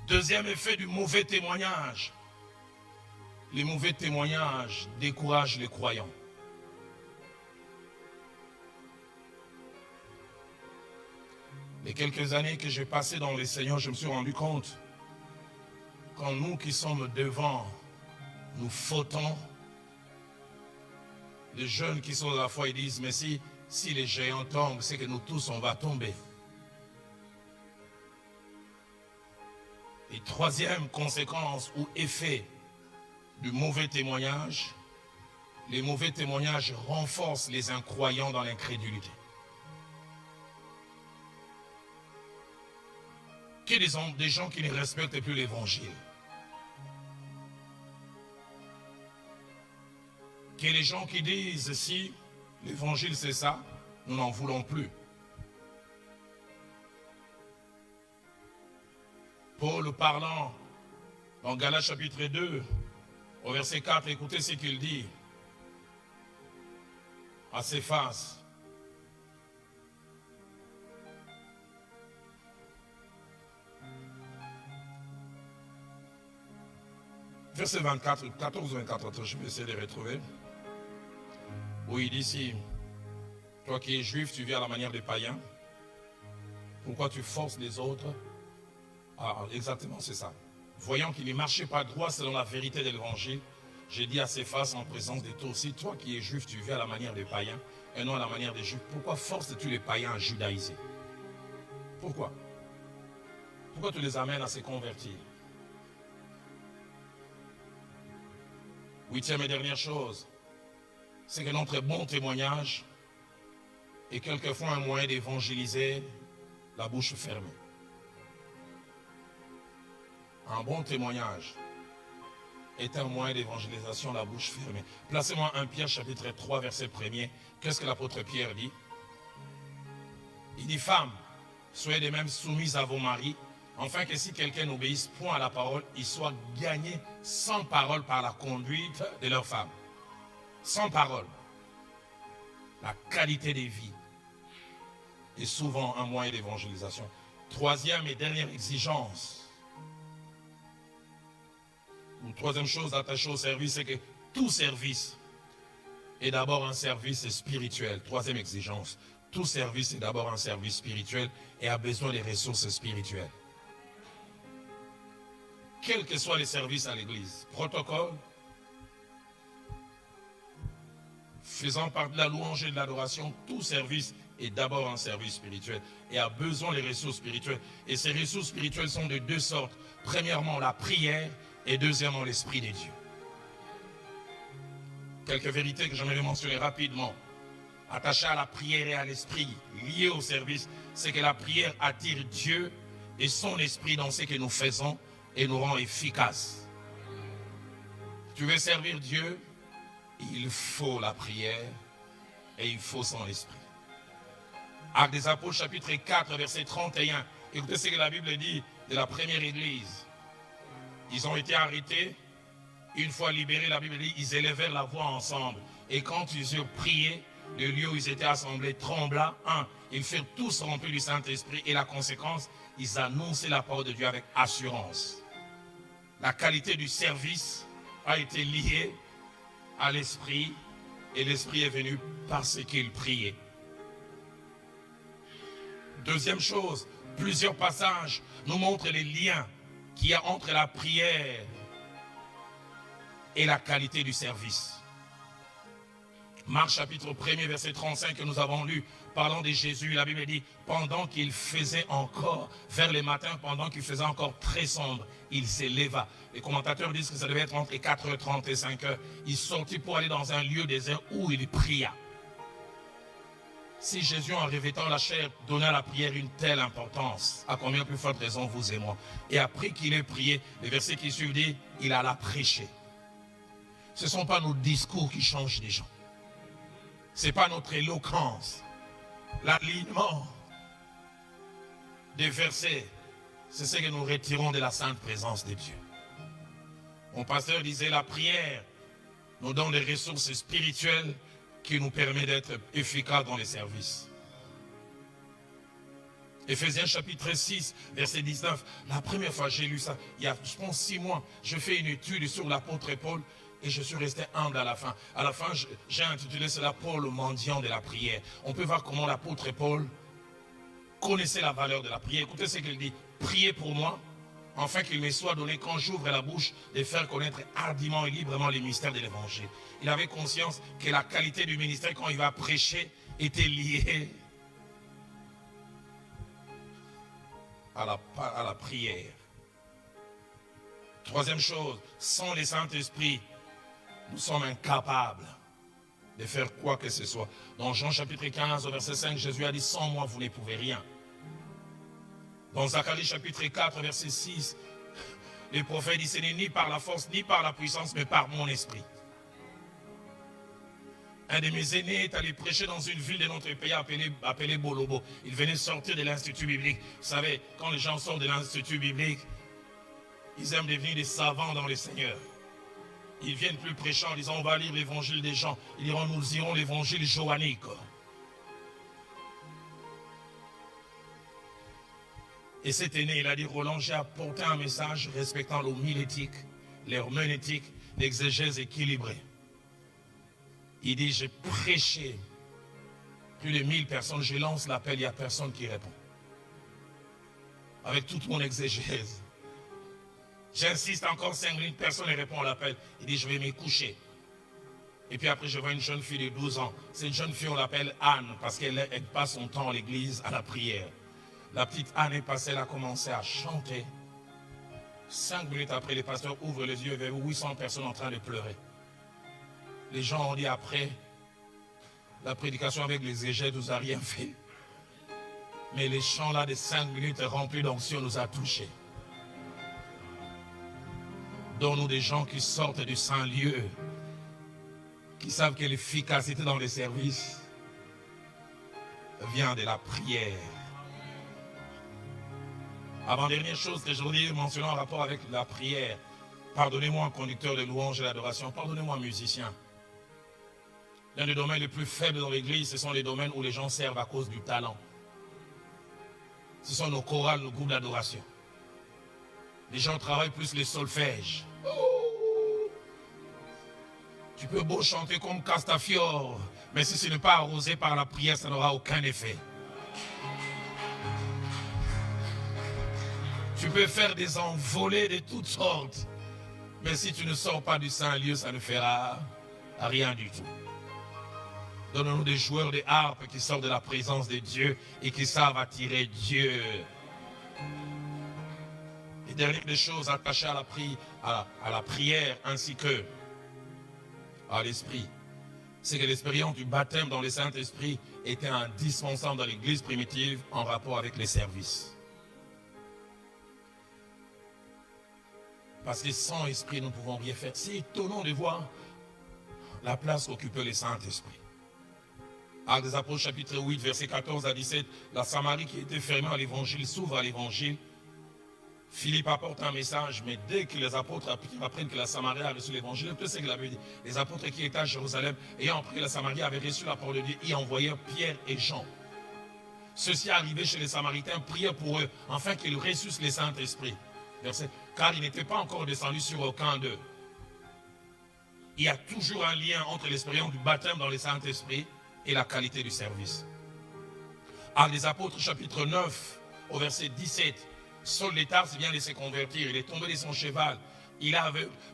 Speaker 2: Deuxième effet du mauvais témoignage. Les mauvais témoignages découragent les croyants. Les quelques années que j'ai passées dans les Seigneurs, je me suis rendu compte, quand nous qui sommes devant, nous fautons, les jeunes qui sont à la foi, ils disent, mais si les géants tombent, c'est que nous tous, on va tomber. Et troisième conséquence ou effet du mauvais témoignage, les mauvais témoignages renforcent les incroyants dans l'incrédulité. Qu'il y ait des gens qui ne respectent plus l'évangile. Qu'il y ait des gens qui disent, si l'évangile c'est ça, nous n'en voulons plus. Paul parlant dans Galates chapitre 2, au verset 4, écoutez ce qu'il dit à Céphas. verset 24, 14-24, je vais essayer de les retrouver. Où il dit ici, toi qui es juif, tu vis à la manière des païens. Pourquoi tu forces les autres? Ah, exactement, c'est ça. Voyant qu'il ne marchait pas droit selon la vérité de l'évangile, j'ai dit à Céphas en présence de toi aussi, toi qui es juif, tu vis à la manière des païens et non à la manière des juifs. Pourquoi forces-tu les païens à judaïser? Pourquoi? Pourquoi tu les amènes à se convertir? Huitième et dernière chose, c'est que notre bon témoignage est quelquefois un moyen d'évangéliser la bouche fermée. Un bon témoignage est un moyen d'évangélisation la bouche fermée. Placez-moi 1 Pierre chapitre 3 verset 1er. Qu'est-ce que l'apôtre Pierre dit? Il dit, femmes, soyez de même soumises à vos maris, afin que si quelqu'un n'obéisse point à la parole, il soit gagné sans parole par la conduite de leur femme. Sans parole. La qualité de vie est souvent un moyen d'évangélisation. Troisième et dernière exigence, ou troisième chose attachée au service, c'est que tout service est d'abord un service spirituel. Troisième exigence, tout service est d'abord un service spirituel et a besoin des ressources spirituelles. Quels que soient les services à l'église, protocole, faisant part de la louange et de l'adoration, tout service est d'abord un service spirituel et a besoin des ressources spirituelles. Et ces ressources spirituelles sont de deux sortes. Premièrement, la prière et deuxièmement, l'Esprit de Dieu. Quelques vérités que j'aimerais mentionner rapidement. Attachées à la prière et à l'Esprit, liées au service, c'est que la prière attire Dieu et son Esprit dans ce que nous faisons et nous rend efficaces. Tu veux servir Dieu, il faut la prière et il faut son esprit. Actes des Apôtres chapitre 4 verset 31. Écoutez ce que la Bible dit de la première église. Ils ont été arrêtés. Une fois libérés, la Bible dit, ils élevèrent la voix ensemble. Et quand ils eurent prié, le lieu où ils étaient assemblés trembla. Ils furent tous remplis du Saint-Esprit. Et la conséquence, ils annonçaient la parole de Dieu avec assurance. La qualité du service a été liée à l'Esprit. Et l'Esprit est venu parce qu'il priait. Deuxième chose, plusieurs passages nous montrent les liens qu'il y a entre la prière et la qualité du service. Marc chapitre 1er verset 35 que nous avons lu, parlant de Jésus, la Bible dit, pendant qu'il faisait encore, vers le matin, pendant qu'il faisait encore très sombre, il s'éleva. Les commentateurs disent que ça devait être entre 4h30 et 5h. Il sortit pour aller dans un lieu désert où il pria. Si Jésus, en revêtant la chair, donnait à la prière une telle importance, à combien plus forte raison vous et moi? Et après qu'il ait prié, le verset qui suit dit, il alla prêcher. Ce ne sont pas nos discours qui changent les gens. Ce n'est pas notre éloquence. L'alignement des versets, c'est ce que nous retirons de la sainte présence de Dieu. Mon pasteur disait, la prière nous donne des ressources spirituelles qui nous permet d'être efficaces dans les services. Éphésiens chapitre 6, verset 19. La première fois que j'ai lu ça, il y a, je pense, 6 mois, je fais une étude sur l'apôtre Paul et je suis resté humble à la fin. À la fin, j'ai intitulé cela Paul, le mendiant de la prière. On peut voir comment l'apôtre Paul connaissait la valeur de la prière. Écoutez ce qu'il dit. Priez pour moi, afin qu'il me soit donné, quand j'ouvre la bouche, de faire connaître hardiment et librement les mystères de l'évangile. Il avait conscience que la qualité du ministère, quand il va prêcher, était liée à la prière. Troisième chose, sans le Saint-Esprit, nous sommes incapables de faire quoi que ce soit. Dans Jean chapitre 15, verset 5, Jésus a dit, sans moi, vous ne pouvez rien. Dans Zacharie chapitre 4, verset 6, le prophète dit, ce n'est ni par la force, ni par la puissance, mais par mon esprit. Un de mes aînés est allé prêcher dans une ville de notre pays appelée Bolobo. Il venait sortir de l'institut biblique. Vous savez, quand les gens sortent de l'institut biblique, ils aiment devenir des savants dans le Seigneur. Ils viennent plus prêchant en disant, on va lire l'évangile des gens. Ils diront, nous irons l'évangile johannique. Et cet aîné, il a dit, Roland, j'ai apporté un message respectant l'homilétique, l'herméneutique, l'exégèse équilibrée. Il dit, j'ai prêché plus de 1000 personnes, je lance l'appel, il n'y a personne qui répond. Avec toute mon exégèse. J'insiste encore 5 minutes, personne ne répond à l'appel. Il dit, je vais me coucher. Et puis après, je vois une jeune fille de 12 ans. Cette jeune fille, on l'appelle Anne, parce qu'elle passe son temps à l'église, à la prière. La petite Anne est passée, elle a commencé à chanter. 5 minutes après, les pasteurs ouvrent les yeux et verront 800 personnes en train de pleurer. Les gens ont dit après, la prédication avec les exégètes nous a rien fait. Mais les chants là de 5 minutes remplis d'onction nous a touchés. Donne-nous des gens qui sortent du Saint-Lieu, qui savent que l'efficacité dans les services vient de la prière. Avant-dernière chose que je voulais mentionner en rapport avec la prière, pardonnez-moi, conducteur de louange et d'adoration, pardonnez-moi, musicien. L'un des domaines les plus faibles dans l'église, ce sont les domaines où les gens servent à cause du talent. Ce sont nos chorales, nos groupes d'adoration. Les gens travaillent plus les solfèges. Tu peux beau chanter comme Castafiore, mais si ce n'est pas arrosé par la prière, ça n'aura aucun effet. Tu peux faire des envolées de toutes sortes, mais si tu ne sors pas du Saint-Lieu, ça ne fera rien du tout. Donne-nous des joueurs de harpe qui sortent de la présence de Dieu et qui savent attirer Dieu. Et dernière des choses attachées à la prière ainsi que à l'esprit, c'est que l'expérience du baptême dans le Saint-Esprit était indispensable dans l'église primitive en rapport avec les services. Parce que sans esprit, nous ne pouvons rien faire. C'est étonnant de voir la place qu'occupait le Saint-Esprit. Actes des Apôtres, chapitre 8, versets 14 à 17, la Samarie qui était fermée à l'évangile s'ouvre à l'évangile. Philippe apporte un message, mais dès que les apôtres apprennent que la Samarie a reçu l'évangile, tout ce qu'il avait dit, les apôtres qui étaient à Jérusalem, ayant appris que la Samarie avait reçu la parole de Dieu, y envoyèrent Pierre et Jean. Ceux-ci arrivés chez les Samaritains prièrent pour eux, afin qu'ils reçussent le Saint-Esprit. Car il n'était pas encore descendu sur aucun d'eux. Il y a toujours un lien entre l'expérience du baptême dans le Saint-Esprit et la qualité du service. Actes des Apôtres, chapitre 9, au verset 17, Saul de Tarse vient de se convertir, il est tombé de son cheval.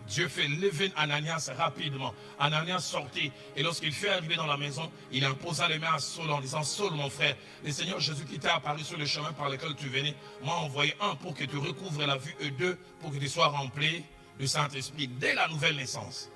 Speaker 2: Dieu fait lever Ananias rapidement. Ananias sortit et lorsqu'il fut arrivé dans la maison, il imposa les mains à Saul en disant, Saul mon frère, le Seigneur Jésus qui t'est apparu sur le chemin par lequel tu venais, m'a envoyé un pour que tu recouvres la vue et deux pour que tu sois rempli du Saint-Esprit dès la nouvelle naissance.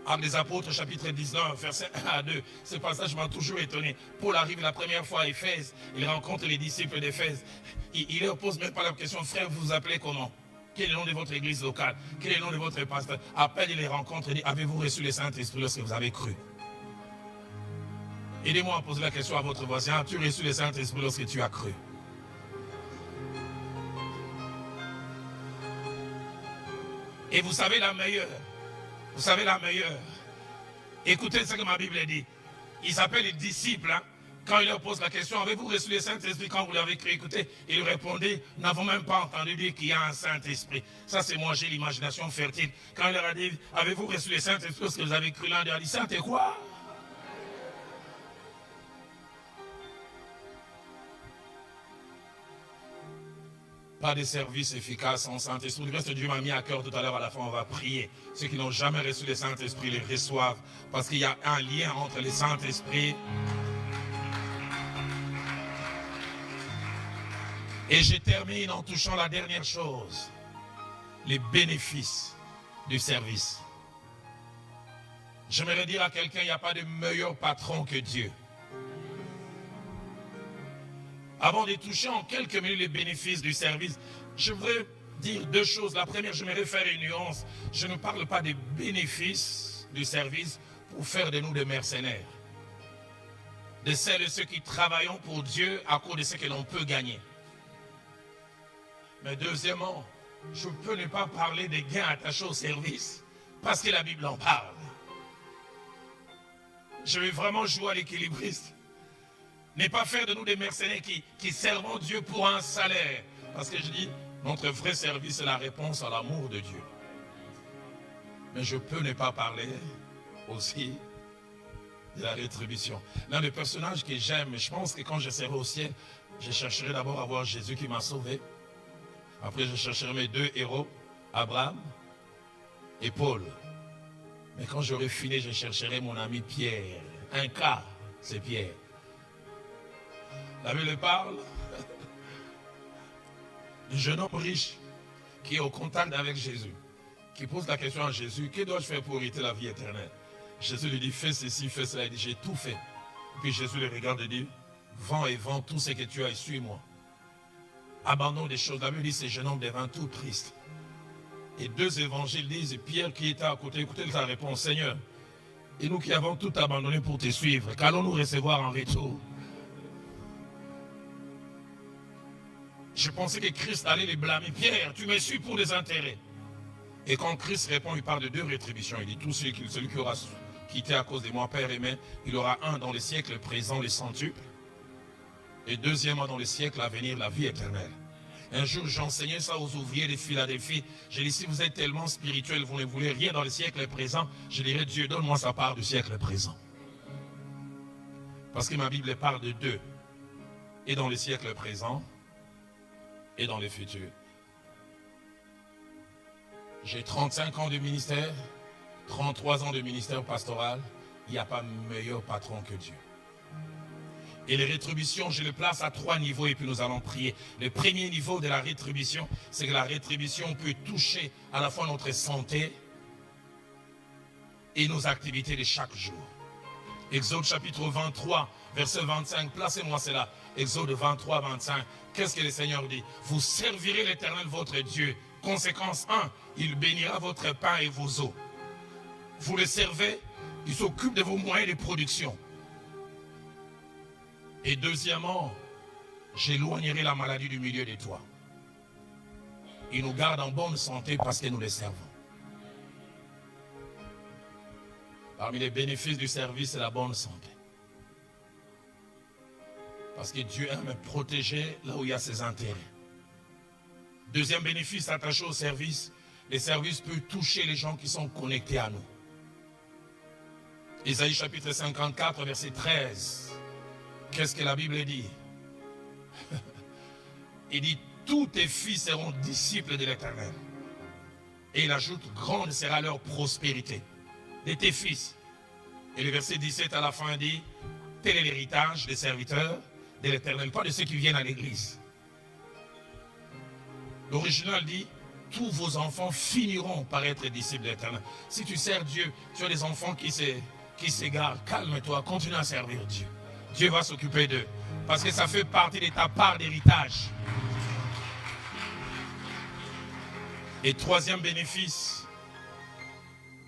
Speaker 2: Actes des Apôtres, chapitre 19, verset 1 à 2. Ce passage m'a toujours étonné. Paul arrive la première fois à Éphèse. Il rencontre les disciples d'Éphèse. Il leur pose même pas la question, frère, vous vous appelez comment? Quel est le nom de votre église locale? Quel est le nom de votre pasteur? À peine il les rencontre et dit, avez-vous reçu le Saint-Esprit lorsque vous avez cru? Aidez-moi à poser la question à votre voisin. As-tu reçu le Saint-Esprit lorsque tu as cru? Et vous savez la meilleure. Vous savez la meilleure. Écoutez ce que ma Bible dit. Ils s'appellent les disciples. Hein? Quand il leur pose la question, avez-vous reçu le Saint-Esprit quand vous l'avez cru? Écoutez, ils répondaient, nous n'avons même pas entendu dire qu'il y a un Saint-Esprit. Ça, c'est moi, j'ai l'imagination fertile. Quand il leur a dit, avez-vous reçu le Saint-Esprit lorsque vous avez cru? L'un leur a dit, Saint et quoi? Pas de service efficace sans Saint-Esprit. Le reste, Dieu m'a mis à cœur tout à l'heure, à la fin, on va prier. Ceux qui n'ont jamais reçu le Saint-Esprit les reçoivent. Parce qu'il y a un lien entre le Saint-Esprit et je termine en touchant la dernière chose. Les bénéfices du service. J'aimerais dire à quelqu'un, il n'y a pas de meilleur patron que Dieu. Avant de toucher en quelques minutes les bénéfices du service, je voudrais dire deux choses. La première, je vais faire une nuance. Je ne parle pas des bénéfices du service pour faire de nous des mercenaires. De celles et ceux qui travaillons pour Dieu à cause de ce que l'on peut gagner. Mais deuxièmement, je peux ne pas parler des gains attachés au service parce que la Bible en parle. Je vais vraiment jouer à l'équilibriste. Ne pas faire de nous des mercenaires qui servent Dieu pour un salaire. Parce que je dis, Notre vrai service est la réponse à l'amour de Dieu. Mais je peux ne pas parler aussi de la rétribution. L'un des personnages que j'aime, je pense que quand je serai au ciel, je chercherai d'abord à voir Jésus qui m'a sauvé. Après, je chercherai mes deux héros, Abraham et Paul. Mais quand j'aurai fini, je chercherai mon ami Pierre. Un cas, c'est Pierre. La Bible parle du jeune homme riche qui est au contact avec Jésus, qui pose la question à Jésus, que dois-je faire pour hériter la vie éternelle? Jésus lui dit, fais ceci, fais cela. Il dit, j'ai tout fait. Puis Jésus le regarde et dit, vends et vends tout ce que tu as et suis-moi. Abandonne des choses. La Bible dit, ce jeune homme devint tout triste. Et deux évangiles disent, et Pierre qui était à côté, écoutez sa réponse, Seigneur, et nous qui avons tout abandonné pour te suivre, qu'allons-nous recevoir en retour? Je pensais que Christ allait les blâmer. Pierre, tu me suis pour des intérêts. Et quand Christ répond, il parle de deux rétributions. Il dit, tout celui qui aura quitté à cause de moi, Père aimé, il aura un dans les siècles présents, les centuples. Et deuxièmement, dans les siècles à venir, la vie éternelle. Un jour, j'enseignais ça aux ouvriers de Philadelphie. J'ai dit, si vous êtes tellement spirituel, vous ne voulez rien dans le siècle présent, je dirais, Dieu, donne-moi sa part du siècle présent. Parce que ma Bible parle de deux. Et dans les siècles présents, et dans les futurs. J'ai 35 ans de ministère, 33 ans de ministère pastoral. Il n'y a pas meilleur patron que Dieu. Et les rétributions, je les place à 3 niveaux et puis nous allons prier. Le premier niveau de la rétribution, c'est que la rétribution peut toucher à la fois notre santé et nos activités de chaque jour. Exode chapitre 23, verset 25, placez-moi cela. Exode 23, 25. Qu'est-ce que le Seigneur dit? Vous servirez l'Éternel votre Dieu. Conséquence 1, il bénira votre pain et vos eaux. Vous le servez, il s'occupe de vos moyens de production. Et deuxièmement, j'éloignerai la maladie du milieu de toi. Il nous garde en bonne santé parce que nous les servons. Parmi les bénéfices du service, c'est la bonne santé. Parce que Dieu aime protéger là où il y a ses intérêts. Deuxième bénéfice attaché au service, les services peuvent toucher les gens qui sont connectés à nous. Ésaïe chapitre 54, verset 13. Qu'est-ce que la Bible dit? Il dit, tous tes fils seront disciples de l'Éternel. Et il ajoute, grande sera leur prospérité. De tes fils. Et le verset 17 à la fin dit, tel est l'héritage des serviteurs de l'Éternel, pas de ceux qui viennent à l'église. L'original dit, tous vos enfants finiront par être disciples de l'Éternel. Si tu sers Dieu, tu as des enfants qui s'égarent, calme-toi, continue à servir Dieu. Dieu va s'occuper d'eux, parce que ça fait partie de ta part d'héritage. Et troisième bénéfice,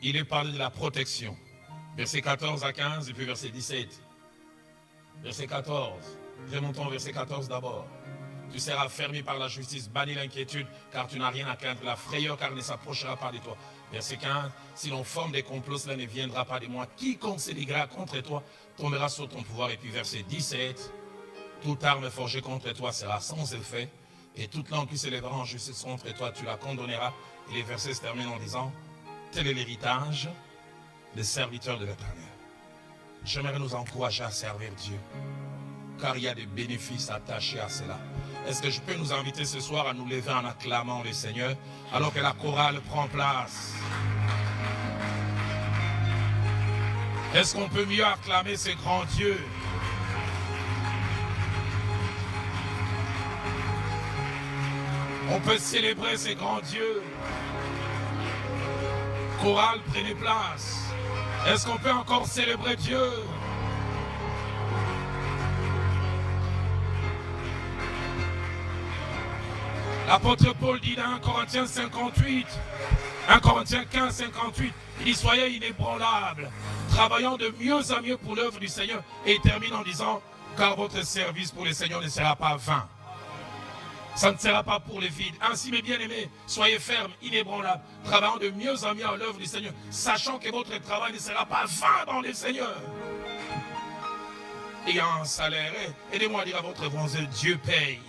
Speaker 2: il est parlé de la protection. Verset 14 à 15 et puis verset 17. Verset 14. Remontons au verset 14 d'abord. Tu seras fermé par la justice, banni l'inquiétude, car tu n'as rien à craindre. La frayeur, car elle ne s'approchera pas de toi. Verset 15. Si l'on forme des complots, cela ne viendra pas de moi. Quiconque se liguera contre toi tombera sur ton pouvoir. Et puis verset 17. Toute arme forgée contre toi sera sans effet. Et toute langue qui s'élèvera en justice contre toi, tu la condamneras. Et les versets se terminent en disant, tel est l'héritage des serviteurs de l'Éternel. J'aimerais nous encourager à servir Dieu, car il y a des bénéfices attachés à cela. Est-ce que je peux nous inviter ce soir à nous lever en acclamant le Seigneur, alors que la chorale prend place? Est-ce qu'on peut mieux acclamer ce grand Dieu? On peut célébrer ce grand Dieu. Chorale, prenez place. Est-ce qu'on peut encore célébrer Dieu? L'apôtre Paul dit dans 1 Corinthiens 58, 1 Corinthiens 15, 58, il dit, soyez inébranlables, travaillant de mieux en mieux pour l'œuvre du Seigneur. Et il termine en disant, car votre service pour le Seigneur ne sera pas vain. Ça ne sera pas pour les vides. Ainsi, mes bien-aimés, soyez fermes, inébranlables, travaillant de mieux en mieux à l'œuvre du Seigneur, sachant que votre travail ne sera pas vain dans le Seigneur. Il y a un salaire. Aidez-moi à dire à votre voisin, Dieu paye.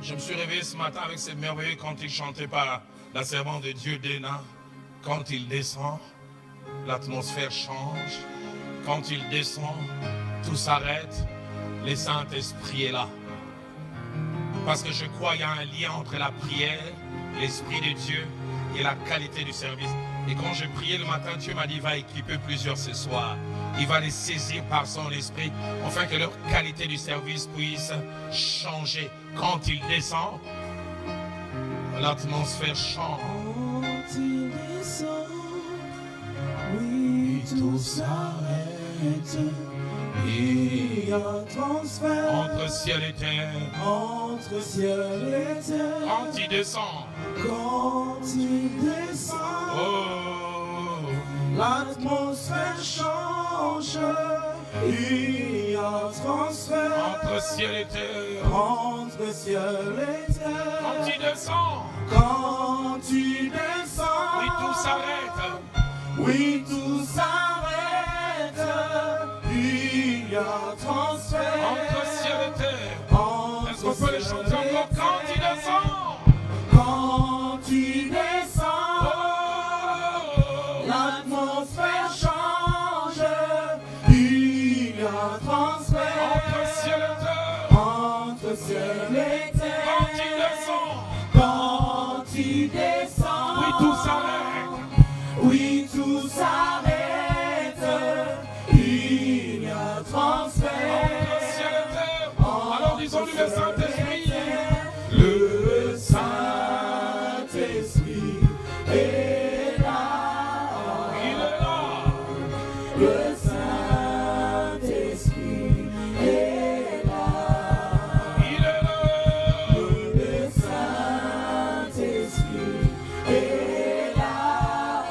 Speaker 2: Je me suis réveillé ce matin avec ces merveilleux cantiques chantés par la servante de Dieu, Déna. Quand il descend, l'atmosphère change. Quand il descend, tout s'arrête. Le Saint-Esprit est là. Parce que je crois qu'il y a un lien entre la prière, l'Esprit de Dieu et la qualité du service. Et quand je priais le matin, Dieu m'a dit, il va équiper plusieurs ce soir. Il va les saisir par son esprit, afin que leur qualité du service puisse changer. Quand il descend, l'atmosphère change.
Speaker 3: Quand il descend, oui, tout s'arrête. Il y a transfert
Speaker 2: Entre ciel et terre.
Speaker 3: entre ciel et terre.
Speaker 2: Quand il descend,
Speaker 3: Quand il descend,
Speaker 2: oh,
Speaker 3: l'atmosphère change. Il y a transfert
Speaker 2: entre ciel et terre.
Speaker 3: entre ciel et terre.
Speaker 2: Quand il descend,
Speaker 3: Quand il descend,
Speaker 2: oui, tout s'arrête.
Speaker 3: oui, tout s'arrête. Il y a transfert
Speaker 2: Entre ciel et terre.
Speaker 3: entre
Speaker 2: Est-ce qu'on peut les chanter
Speaker 3: ciel et
Speaker 2: encore? Quand il
Speaker 3: terre.
Speaker 2: descend,
Speaker 3: Quand il descend,
Speaker 2: oh,
Speaker 3: l'atmosphère change. Il y a transfert
Speaker 2: entre ciel et terre.
Speaker 3: entre ciel et terre.
Speaker 2: Quand il descend,
Speaker 3: Quand il descend,
Speaker 2: oui, tout s'arrête.
Speaker 3: oui, tout s'arrête. Il y a transfert
Speaker 2: Entre ciel et terre. Alors disons-lui le Saint-Esprit.
Speaker 3: Le Saint-Esprit est là.
Speaker 2: Il est là.
Speaker 3: Le Saint-Esprit est là.
Speaker 2: Il est là.
Speaker 3: Le Saint-Esprit est là.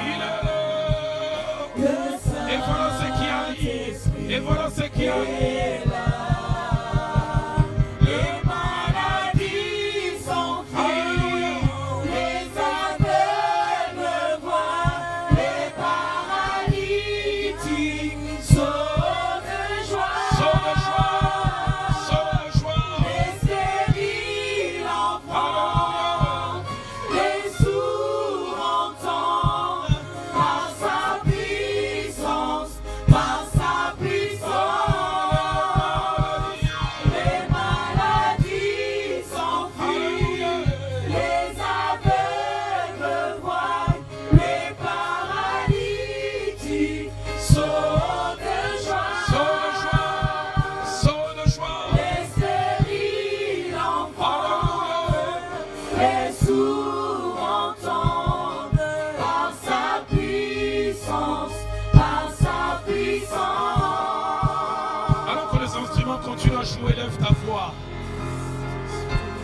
Speaker 2: Il est là.
Speaker 3: Le
Speaker 2: Et voilà ce qui arrive. Et voilà ce qui arrive.
Speaker 3: est là. Les maladies sont
Speaker 2: Alléluia.
Speaker 3: finies, les aveugles voient, les paralytiques sautent de joie.
Speaker 2: Sors de joie. Sors de joie.
Speaker 3: Les stériles entendent, les sourds entendent, par sa puissance, par sa puissance. Les maladies s'enfuient, les aveugles voient, les paralytiques sautent de joie.
Speaker 2: Sors de joie. Sors de joie.
Speaker 3: Les stériles entendent, les sourds entendent, par sa puissance, par sa puissance.
Speaker 2: Alors que les instruments continuent à jouer, lève ta voix.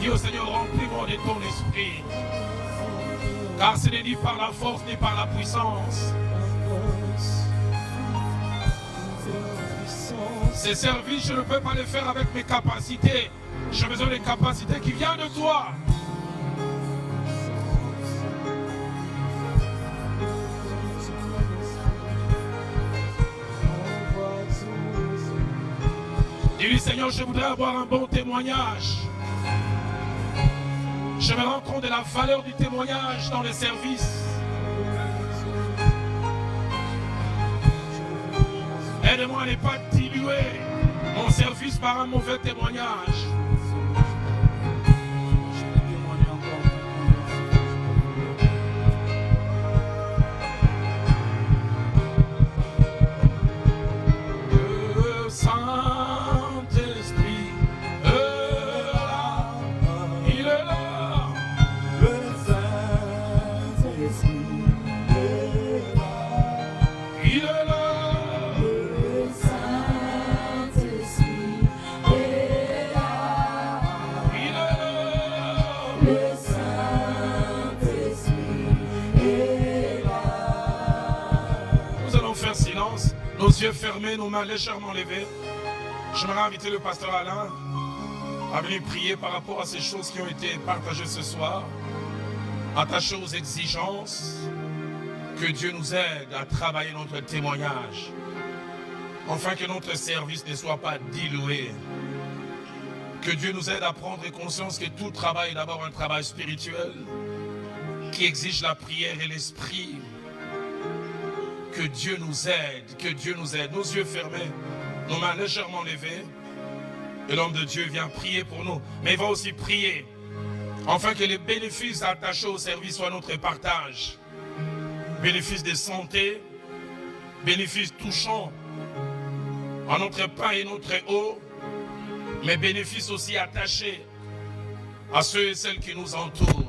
Speaker 2: Dis au Seigneur, remplis-moi de ton esprit. Car ce n'est ni par la force ni par la puissance. Ces services, je ne peux pas les faire avec mes capacités. J'ai besoin des capacités qui viennent de toi. Dis-lui, Seigneur, je voudrais avoir un bon témoignage. Je me rends compte de la valeur du témoignage dans les services. Aide-moi à ne pas diluer mon service par un mauvais témoignage. Le Saint-Esprit est là. Il est là.
Speaker 3: Le Saint-Esprit est là.
Speaker 2: Il est là.
Speaker 3: Le Saint-Esprit est là.
Speaker 2: Il est là.
Speaker 3: Le Saint-Esprit est là.
Speaker 2: Nous allons faire silence, nos yeux fermés, nos mains légèrement levées. J'aimerais inviter le pasteur Alain à venir prier par rapport à ces choses qui ont été partagées ce soir, attachées aux exigences. Que Dieu nous aide à travailler notre témoignage, afin que notre service ne soit pas dilué Que Dieu nous aide à prendre conscience que tout travail est d'abord un travail spirituel qui exige la prière et l'esprit. Que Dieu nous aide, que Dieu nous aide. Nos yeux fermés, nos mains légèrement levées. Et l'homme de Dieu vient prier pour nous. Mais il va aussi prier afin que les bénéfices attachés au service soient notre partage. Bénéfices de santé, bénéfices touchants à notre pain et notre eau, mais bénéfices aussi attachés à ceux et celles qui nous entourent.